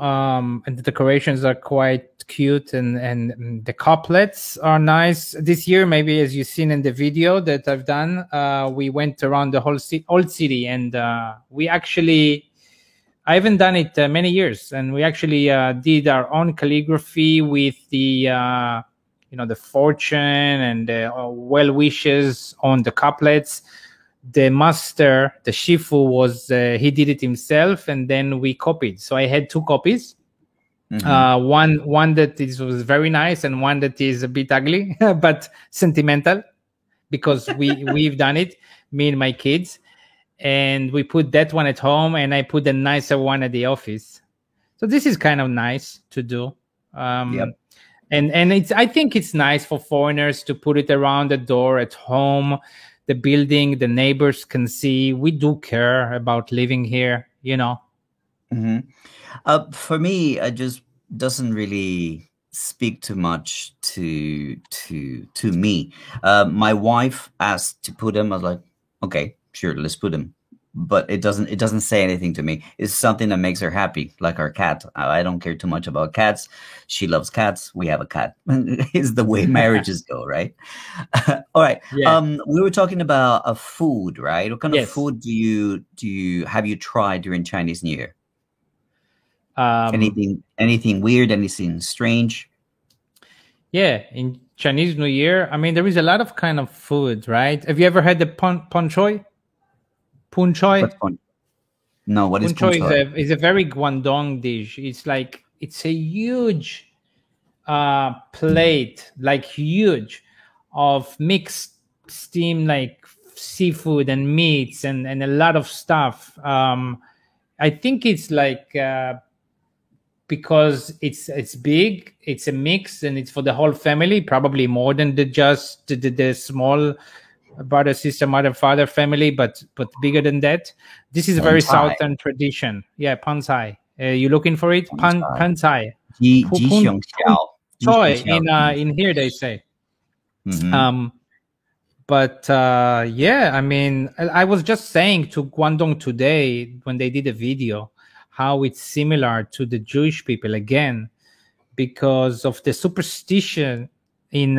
A: and the decorations are quite cute, and the couplets are nice. This year, maybe as you've seen in the video that I've done, we went around the whole old city, and we actually, I haven't done it many years, and we actually did our own calligraphy with the, you know, the fortune and the well wishes on the couplets. The master, the shifu, was he did it himself, and then we copied. So I had two copies. One that was very nice, and one that is a bit ugly but sentimental, because we've done it, me and my kids, and we put that one at home, and I put the nicer one at the office. So this is kind of nice to do.
B: Yep.
A: And it's, I think it's nice for foreigners to put it around the door at home, the building, the neighbors can see we do care about living here, you know.
B: For me, it just doesn't really speak too much to me. My wife asked to put them. I was like, okay, sure, let's put them. But it doesn't say anything to me. It's something that makes her happy, like our cat. I don't care too much about cats. She loves cats. We have a cat. It's the way marriages go, right? All right.
A: Yeah.
B: We were talking about food, right? What kind of
A: Yes.
B: food do you have you tried during Chinese New Year? Anything weird? Anything strange?
A: Yeah, in Chinese New Year, I mean, there is a lot of kind of food, right? Have you ever had the pun choi? Pun choi?
B: What's fun? No, what is
A: Pun choi
B: pun
A: is a very Guangdong dish. It's like, it's a huge plate, like huge, of mixed steam, like seafood and meats and a lot of stuff. I think it's like because it's big, it's a mix, and it's for the whole family, probably more than the small brother, sister, mother, father family, but bigger than that. This is a very
B: Pancai.
A: southern tradition. Yeah, pancai. You looking for it? Pancai.
B: Ji
A: Pun
B: xiong xiao.
A: choi in here they say. But yeah, I mean, I was just saying to Guangdong today when they did a video how it's similar to the Jewish people again, because of the superstition in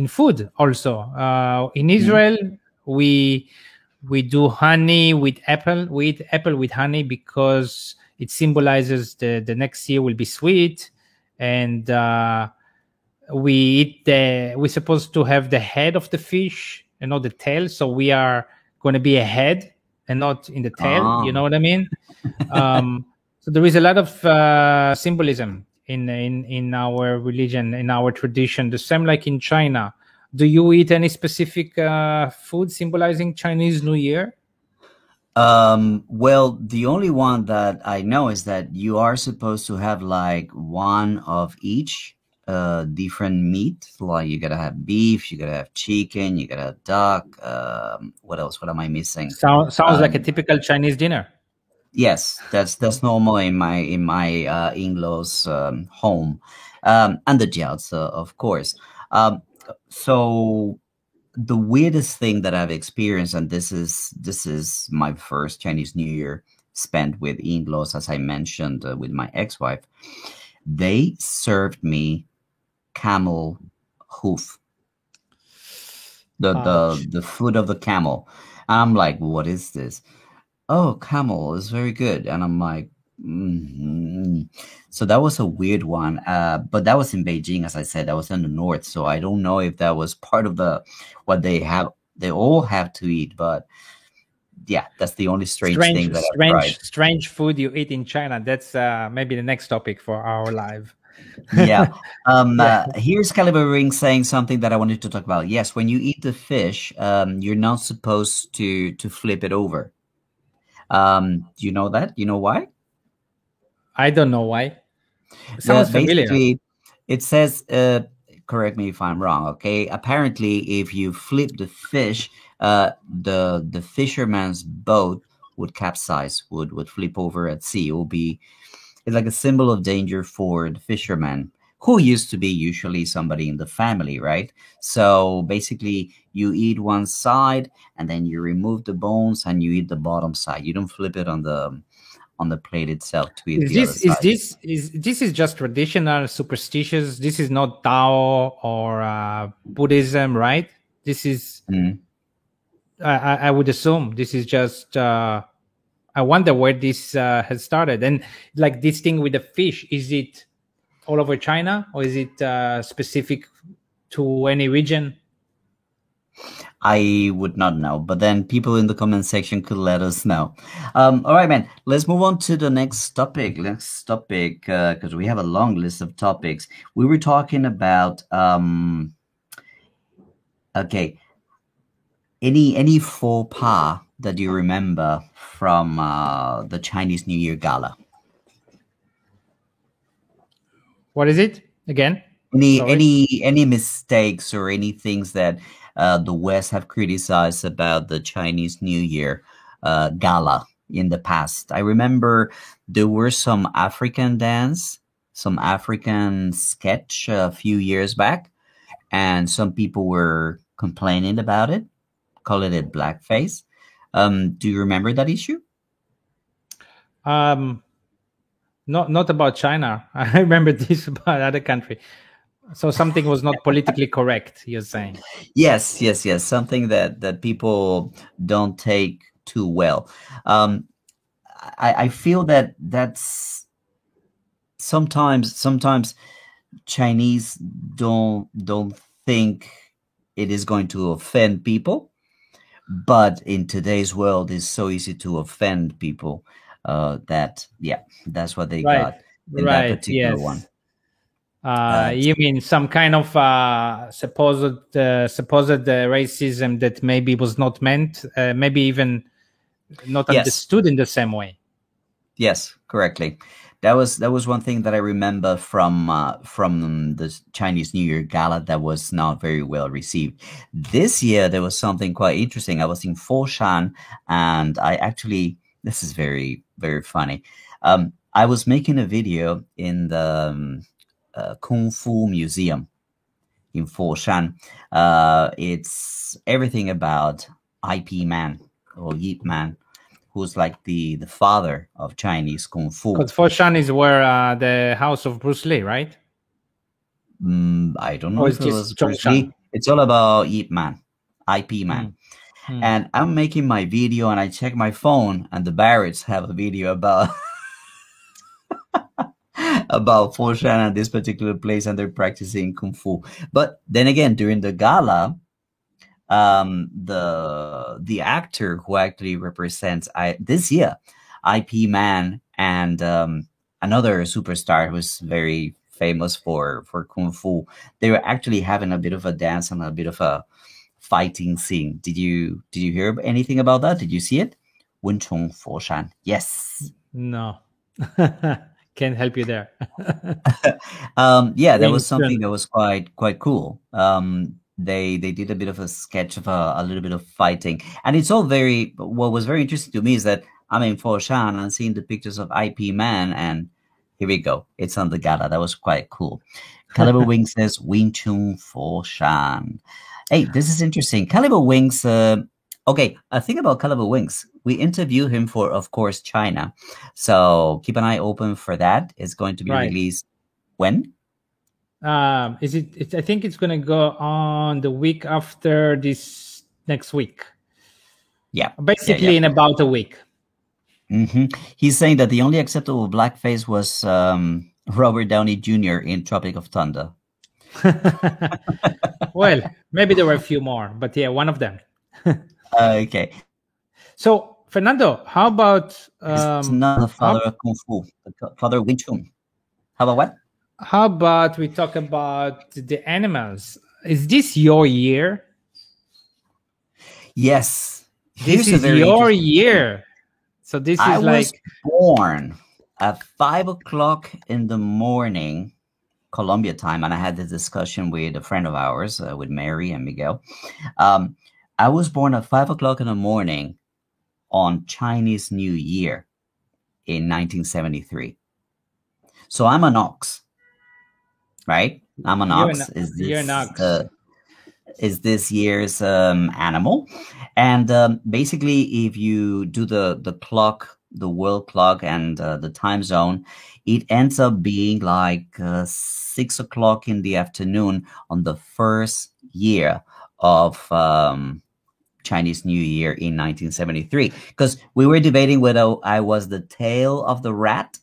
A: food also. In Israel, we do honey with apple. We eat apple with honey because it symbolizes the next year will be sweet, and we're supposed to have the head of the fish and not the tail. So we are going to be a head and not in the tail. You know what I mean? So there is a lot of symbolism in our religion, in our tradition. The same like in China. Do you eat any specific food symbolizing Chinese New Year?
B: Well, the only one that I know is that you are supposed to have like one of each different meat. Like you gotta have beef, you gotta have chicken, you gotta have duck. What else? What am I missing?
A: Sounds like a typical Chinese dinner.
B: Yes, that's normal in my in-laws home, and the jiaozi, of course. So the weirdest thing that I've experienced, and this is my first Chinese New Year spent with in-laws, as I mentioned, with my ex-wife. They served me camel hoof, the foot of the camel. And I'm like, what is this? Oh, camel is very good. And I'm like, So that was a weird one. But that was in Beijing, as I said, that was in the north. So I don't know if that was part of what they all have to eat. But yeah, that's the only strange thing that I've tried.
A: Strange food you eat in China. That's maybe the next topic for our live.
B: Yeah.
A: Yeah.
B: Here's Caliber Ring saying something that I wanted to talk about. Yes, when you eat the fish, you're not supposed to flip it over. Do you know that? You know why?
A: I don't know why. It sounds familiar.
B: Basically, it says, correct me if I'm wrong, okay? Apparently, if you flip the fish, the fisherman's boat would capsize, would flip over at sea. It will be it's like a symbol of danger for the fisherman, who used to be usually somebody in the family, right? So basically, you eat one side and then you remove the bones and you eat the bottom side. You don't flip it on the plate itself to eat
A: Is
B: the other
A: this is
B: side.
A: this is this is just traditional superstitious? This is not Tao or Buddhism, right? This is
B: Mm.
A: I would assume this is just. I wonder where this has started, and like this thing with the fish. Is it all over China, or is it specific to any region?
B: I would not know, but then people in the comment section could let us know. All right, man. Let's move on to the next topic. Because we have a long list of topics. We were talking about okay, any faux pas that you remember from the Chinese New Year gala?
A: What is it again?
B: Any
A: Sorry.
B: any mistakes or any things that the West have criticized about the Chinese New Year gala in the past? I remember there were some African dance, some African sketch a few years back, and some people were complaining about it, calling it blackface. Do you remember that issue?
A: Um, not about China. I remember this about other country. So something was not politically correct. You're saying?
B: Yes. Something that people don't take too well. Um, I feel that that's sometimes Chinese don't think it is going to offend people, but in today's world, it's so easy to offend people. That yeah, that's what they
A: Right.
B: got in that
A: Right.
B: particular one.
A: Yes.
B: Uh,
A: You mean some kind of supposed racism that maybe was not meant, maybe even not
B: yes,
A: understood in the same way.
B: yes, correctly. That was one thing that I remember from the Chinese New Year gala that was not very well received. This year there was something quite interesting. I was in Foshan, and I actually this is very funny. I was making a video in the Kung Fu Museum in Foshan. It's everything about IP Man or Yip Man, who's like the father of Chinese Kung Fu.
A: Because Foshan is where the house of Bruce Lee, right?
B: I don't know
A: Or
B: if
A: is
B: it was
A: this
B: Bruce Lee.
A: Zhongshan?
B: It's all about Yip Man, IP Man.
A: Mm, mm.
B: And I'm making my video and I check my phone and the Barretts have a video about about Foshan and this particular place and they're practicing Kung Fu. But then again, during the gala, the actor who actually represents this year IP Man and another superstar who's very famous for kung fu, they were actually having a bit of a dance and a bit of a fighting scene. Did you hear anything about that? Did you see it? Wenchong Foshan. Yes.
A: No. Can't help you there.
B: Yeah, that
A: Wing
B: was something
A: Chun.
B: that was quite cool. They did a bit of a sketch of a little bit of fighting, and it's all very. What was very interesting to me is that I'm in Foshan and seeing the pictures of IP Man, and here we go. It's on the gala. That was quite cool. Caliber Wing says Wing Chun Foshan. Hey, this is interesting. Caliber Wings. Okay, a thing about Caliber Wings. We interview him for, of course, China. So keep an eye open for that. It's going to be
A: Right.
B: released when?
A: Is it? I think it's going to go on the week after this next week.
B: Yeah.
A: Basically, in about a week.
B: He's saying that the only acceptable blackface was Robert Downey Jr. in Tropic of Thunder.
A: Well, maybe there were a few more, but yeah, one of them.
B: Okay.
A: So, Fernando, how about
B: It's not the father of Kung Fu, the father of Wing Chun. How about what?
A: How about we talk about the animals? Is this your year?
B: Yes.
A: This
B: Here's a
A: is
B: very
A: your
B: interesting thing.
A: year. So this
B: I
A: is
B: was
A: like,
B: born at 5 o'clock in the morning, Colombia time, and I had this discussion with a friend of ours, with Mary and Miguel. Um, I was born at 5 o'clock in the morning on Chinese New Year in 1973. So I'm an ox, right? I'm an
A: you're an
B: ox. Is
A: you're an
B: this
A: ox.
B: this year's animal? And basically, if you do the clock, the world clock, and the time zone, it ends up being like 6 o'clock in the afternoon on the first year of Chinese New Year in 1973. Because we were debating whether I was the tail of the rat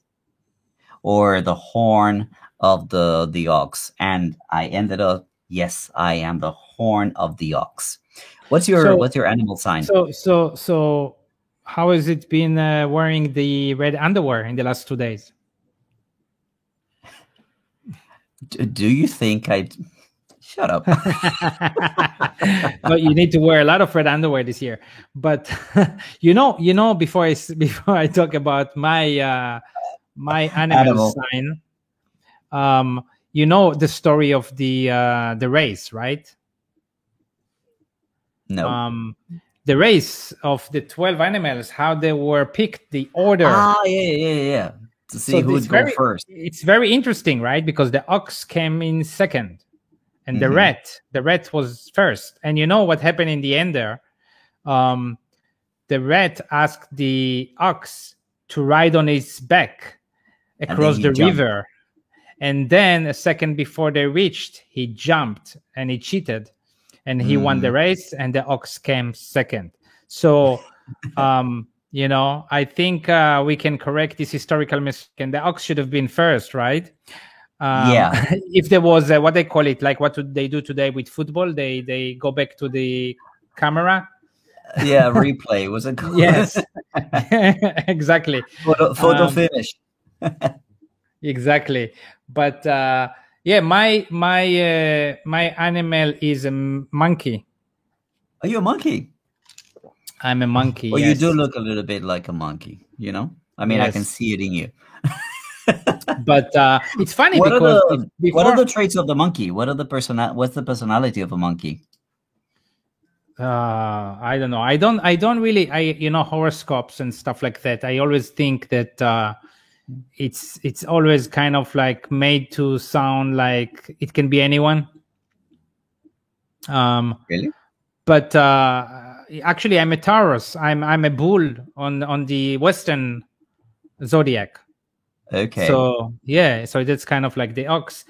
B: or the horn of the ox, and I ended up, yes, I am the horn of the ox.
A: So
B: What's your animal sign?
A: so how has it been wearing the red underwear in the last 2 days?
B: Do you think I shut up?
A: But you need to wear a lot of red underwear this year. But before before I talk about my animal
B: Animal?
A: sign, you know the story of the race, right?
B: No.
A: Um, the race of the 12 animals, how they were picked, the order.
B: Ah, yeah, yeah, yeah, yeah. To see
A: So
B: who would go first.
A: it's very interesting, right? Because the ox came in second, and
B: Hmm.
A: the rat was first. And you know what happened in the end there? Um, the rat asked the ox to ride on his back
B: And then
A: across
B: he
A: the
B: jumped.
A: river. And then a second before they reached, he jumped and he cheated and he won the
B: Hmm.
A: race and the ox came second. So, I think we can correct this historical mistake. And the ox should have been first, right?
B: Yeah,
A: If there was what they call it, like what they do today with football, they go back to the camera.
B: yeah. Replay was a
A: Yes, exactly.
B: photo
A: Um,
B: finish.
A: exactly. But yeah, my animal is a monkey.
B: Are you a monkey?
A: I'm a monkey.
B: Well, you do
A: Yes,
B: look a little bit like a monkey, you know? I mean, I can
A: yes.
B: see it in you.
A: But it's funny
B: What are
A: because
B: the
A: before
B: traits of the monkey? What's the personality of a monkey?
A: I don't know. I don't really horoscopes and stuff like that. I always think that it's always kind of like made to sound like it can be anyone. Um,
B: Really?
A: but actually, I'm a Taurus. I'm a bull on the Western zodiac.
B: Okay.
A: So yeah, so that's kind of like the ox.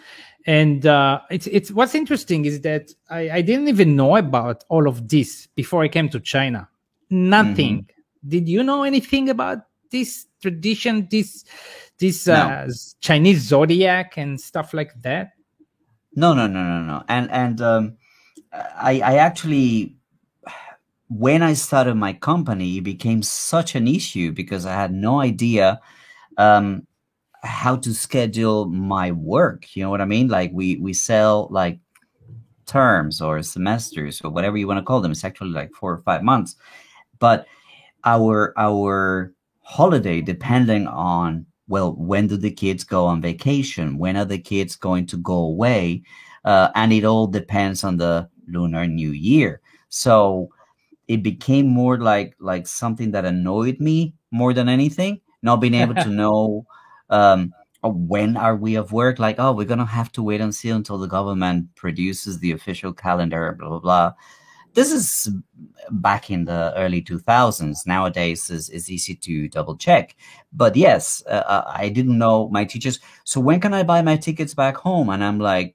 A: And it's what's interesting is that I didn't even know about all of this before I came to China.
B: Hmm.
A: Nothing. Did you know anything about this tradition, this
B: No.
A: Chinese zodiac and stuff like that?
B: No, no, no, no, no. And I actually, when I started my company, it became such an issue because I had no idea um, how to schedule my work. You know what I mean? Like we sell like terms or semesters or whatever you want to call them. It's actually like 4 or 5 months, but our holiday depending on, well, when do the kids go on vacation, when are the kids going to go away, and it all depends on the Lunar New Year. So it became more like something that annoyed me more than anything, not being able to know um when are we of work, like, oh, we're gonna have to wait and see until the government produces the official calendar, blah blah blah. This is back in the early 2000s. Nowadays is easy to double check. But yes, I didn't know my teachers. So when can I buy my tickets back home? And I'm like,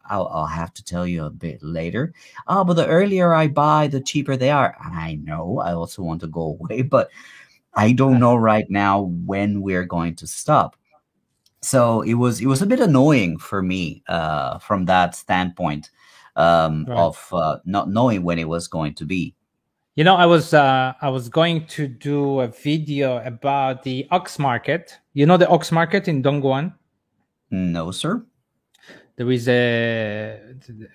B: I'll have to tell you a bit later. Oh, but the earlier I buy, the cheaper they are. And I know I also want to go away, but I don't know right now when we're going to stop. So it was a bit annoying for me from that standpoint,
A: Right.
B: of not knowing when it was going to be.
A: I was going to do a video about the ox market. You know the ox market in Dongguan?
B: No, sir.
A: There is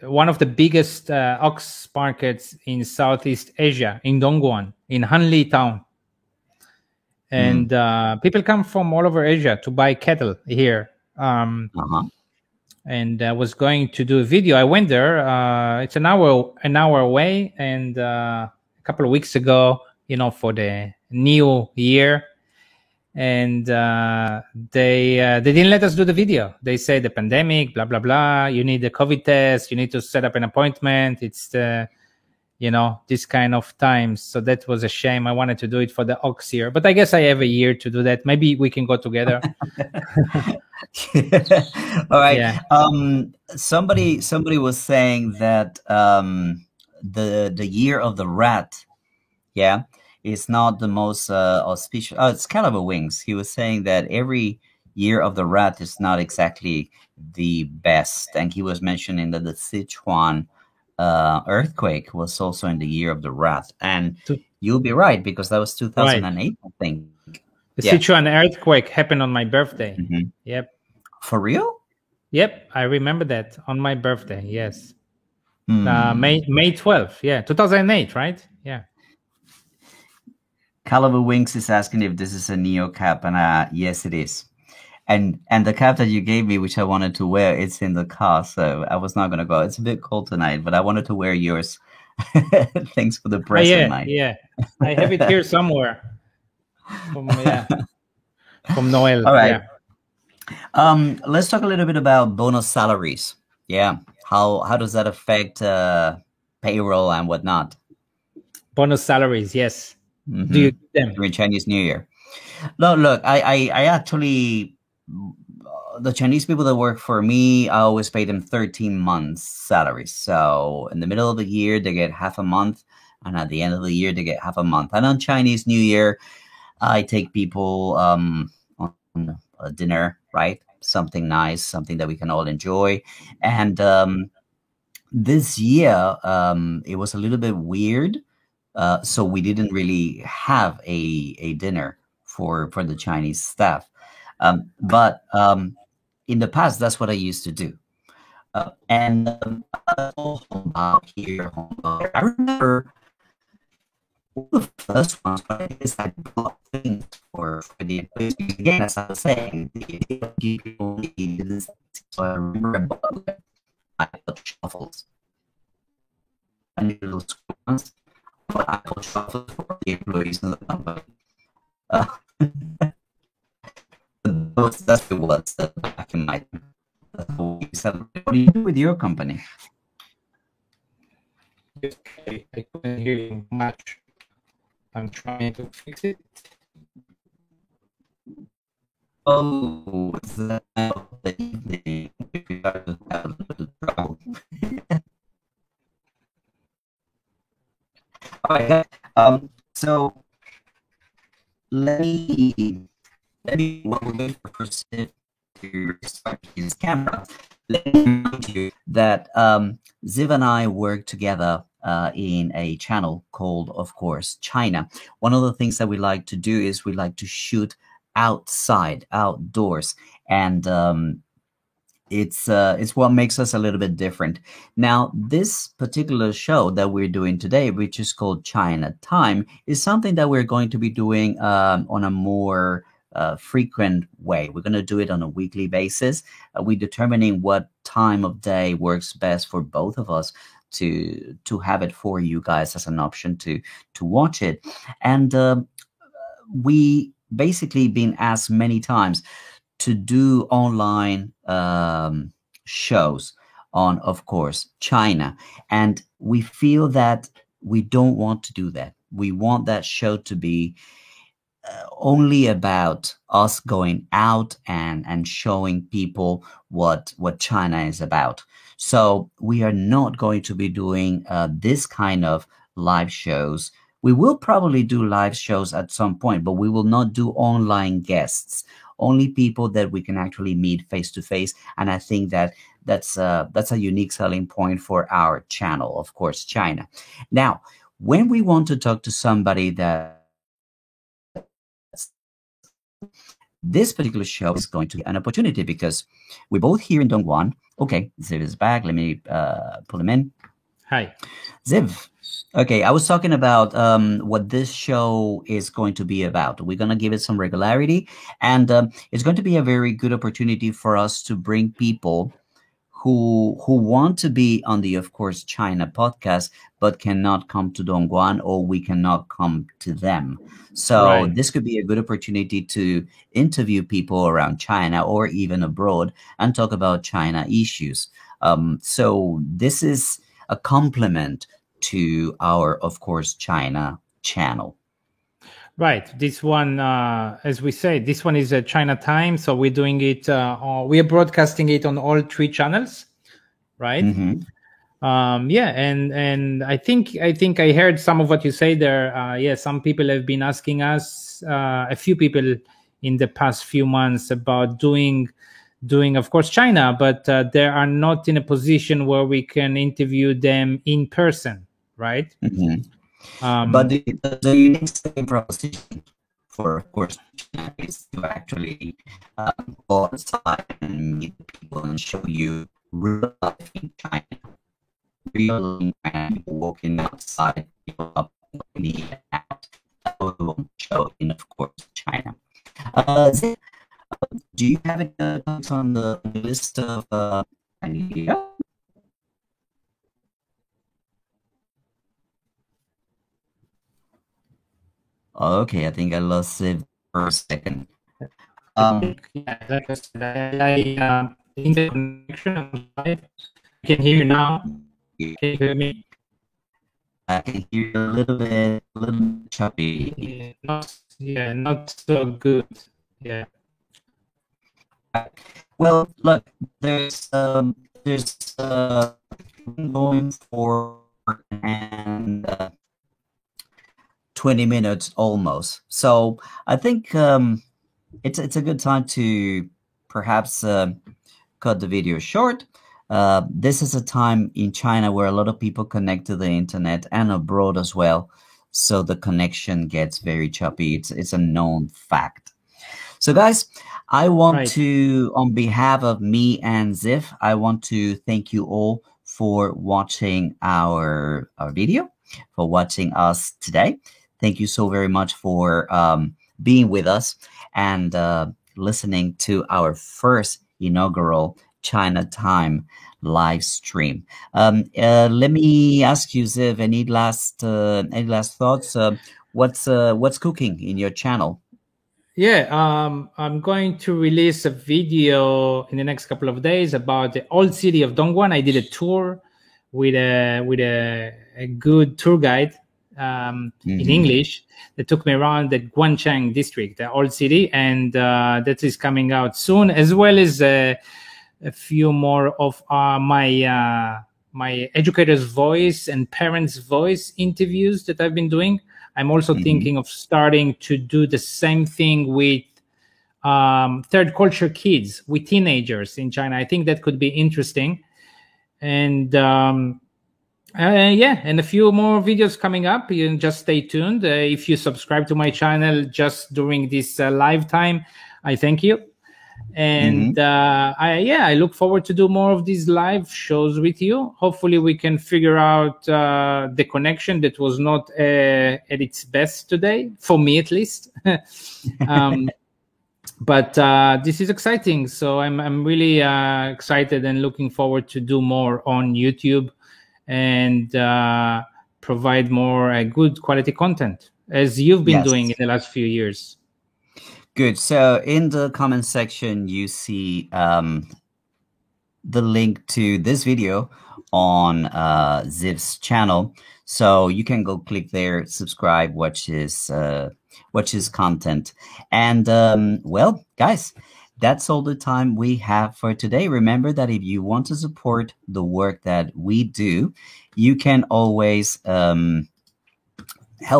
A: one of the biggest ox markets in Southeast Asia, in Dongguan, in Hanli town. And people come from all over Asia to buy cattle here. And I was going to do a video. I went there. It's an hour away. And a couple of weeks ago, for the new year, and they didn't let us do the video. They say the pandemic, blah blah blah. You need a COVID test. You need to set up an appointment. It's this kind of times. So that was a shame. I wanted to do it for the ox year, but I guess I have a year to do that. Maybe we can go together.
B: All right. Yeah. Somebody was saying that the year of the rat, is not the most auspicious. Oh, it's Caliber Wings. He was saying that every year of the rat is not exactly the best, and he was mentioning that the Sichuan earthquake was also in the year of the rat, and you'll be right because that was 2008, I think.
A: The Sichuan earthquake happened on my birthday.
B: Mm-hmm.
A: Yep.
B: For real?
A: Yep, I remember that on my birthday. Yes. May 12th. Yeah, 2008, right? Yeah.
B: Caliber Wings is asking if this is a Neo cap, and yes, it is. And the cap that you gave me, which I wanted to wear, it's in the car, so I was not going to go. It's a bit cold tonight, but I wanted to wear yours. Thanks for the present, Mike.
A: Yeah, I have it here somewhere. From Noel.
B: All right. Yeah. Let's talk a little bit about bonus salaries. Yeah. How does that affect payroll and whatnot?
A: Bonus salaries, yes.
B: Mm-hmm.
A: Do you get them
B: during Chinese New Year? No, look, I actually, the Chinese people that work for me, I always pay them 13 months salary. So in the middle of the year, they get half a month, and at the end of the year, they get half a month. And on Chinese New Year, I take people on a dinner, right? Something nice, something that we can all enjoy. And this year, it was a little bit weird. So we didn't really have a dinner for the Chinese staff. But in the past, that's what I used to do. And here, I remember one of the first ones, but I guess I bought things for the employees. Again, as I was saying, so I remember I bought shuffles. I need those ones. But I bought shuffles for the employees in the company. That's what it was back in my. What do you do with your company?
A: I couldn't hear you much. I'm trying to fix it.
B: Oh, is that the evening? We are to have a little trouble. All right. So let me while we're waiting for person to start his camera, let me remind you that Ziv and I work together in a channel called, of course, China. One of the things that we like to do is we like to shoot outdoors, and it's what makes us a little bit different. Now, this particular show that we're doing today, which is called China Time, is something that we're going to be doing on a more frequent way. We're going to do it on a weekly basis. We're determining what time of day works best for both of us to have it for you guys as an option to watch it. And we basically been asked many times to do online shows on, of course, China. And we feel that we don't want to do that. We want that show to be only about us going out and showing people what China is about. So we are not going to be doing this kind of live shows. We will probably do live shows at some point, but we will not do online guests. Only people that we can actually meet face to face. And I think that's a unique selling point for our channel, of course, China. Now, when we want to talk to somebody that this particular show is going to be an opportunity because we're both here in Dongguan. Okay, Ziv is back. Let me pull him in.
A: Hi.
B: Ziv. Okay, I was talking about what this show is going to be about. We're going to give it some regularity, and it's going to be a very good opportunity for us to bring people who want to be on the, of course, China podcast, but cannot come to Dongguan, or we cannot come to them. So
A: Right.
B: this could be a good opportunity to interview people around China or even abroad and talk about China issues. So this is a complement to our, of course, China channel.
A: Right. This one, as we say, this one is China time. So we're doing it, we are broadcasting it on all 3 channels, right? Yeah. And I think I heard some of what you say there. Yeah, some people have been asking us, a few people in the past few months about doing, of course, China, but they are not in a position where we can interview them in person, right?
B: But the unique selling proposition for, of course, China is to actually go outside and meet people and show you real life in China. Real life in China, people walking outside, people up in the out. That we won't show in, of course, China. Do you have any thoughts on the list of idea? Okay, I think I lost it for a second.
A: Yeah, like I said, interconnection. I can hear you now. Can you hear me?
B: I can hear you a little choppy.
A: Not so good. Yeah.
B: Well, look, there's going for and 20 minutes almost. So I think it's a good time to perhaps cut the video short. This is a time in China where a lot of people connect to the internet and abroad as well. So the connection gets very choppy. It's a known fact. So guys, I want to, on behalf of me and Ziv, I want to thank you all for watching our video, for watching us today. Thank you so very much for being with us and listening to our first inaugural China Time live stream. Let me ask you, Ziv, any last thoughts? What's cooking in your channel?
A: Yeah, I'm going to release a video in the next couple of days about the old city of Dongguan. I did a tour with a good tour guide in English that took me around the Guanchang district, the old city, and that is coming out soon, as well as a few more of my educator's voice and parents' voice interviews that I've been doing. I'm also thinking of starting to do the same thing with third culture kids, with teenagers in China. I think that could be interesting. And yeah, and a few more videos coming up. You can just stay tuned. If you subscribe to my channel just during this live time, I thank you. And I look forward to do more of these live shows with you. Hopefully we can figure out the connection that was not at its best today, for me at least. But this is exciting. So I'm really excited and looking forward to do more on YouTube and provide more good quality content, as you've been doing in the last few years.
B: Good. So in the comment section, you see the link to this video on Ziv's channel. So you can go click there, subscribe, watch his content. And well, guys, that's all the time we have for today. Remember that if you want to support the work that we do, you can always help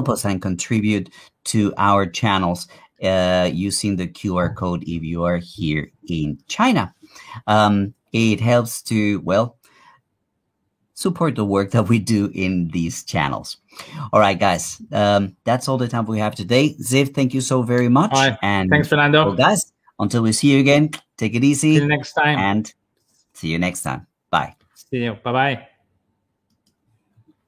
B: us and contribute to our channels using the QR code if you are here in China. It helps to, well, support the work that we do in these channels. All right, guys, that's all the time we have today. Ziv, thank you so very much.
A: All right.
B: And
A: thanks, Fernando.
B: well, guys, until we see you again, take it easy.
A: See you next time.
B: And see you next time. Bye.
A: See you. Bye-bye.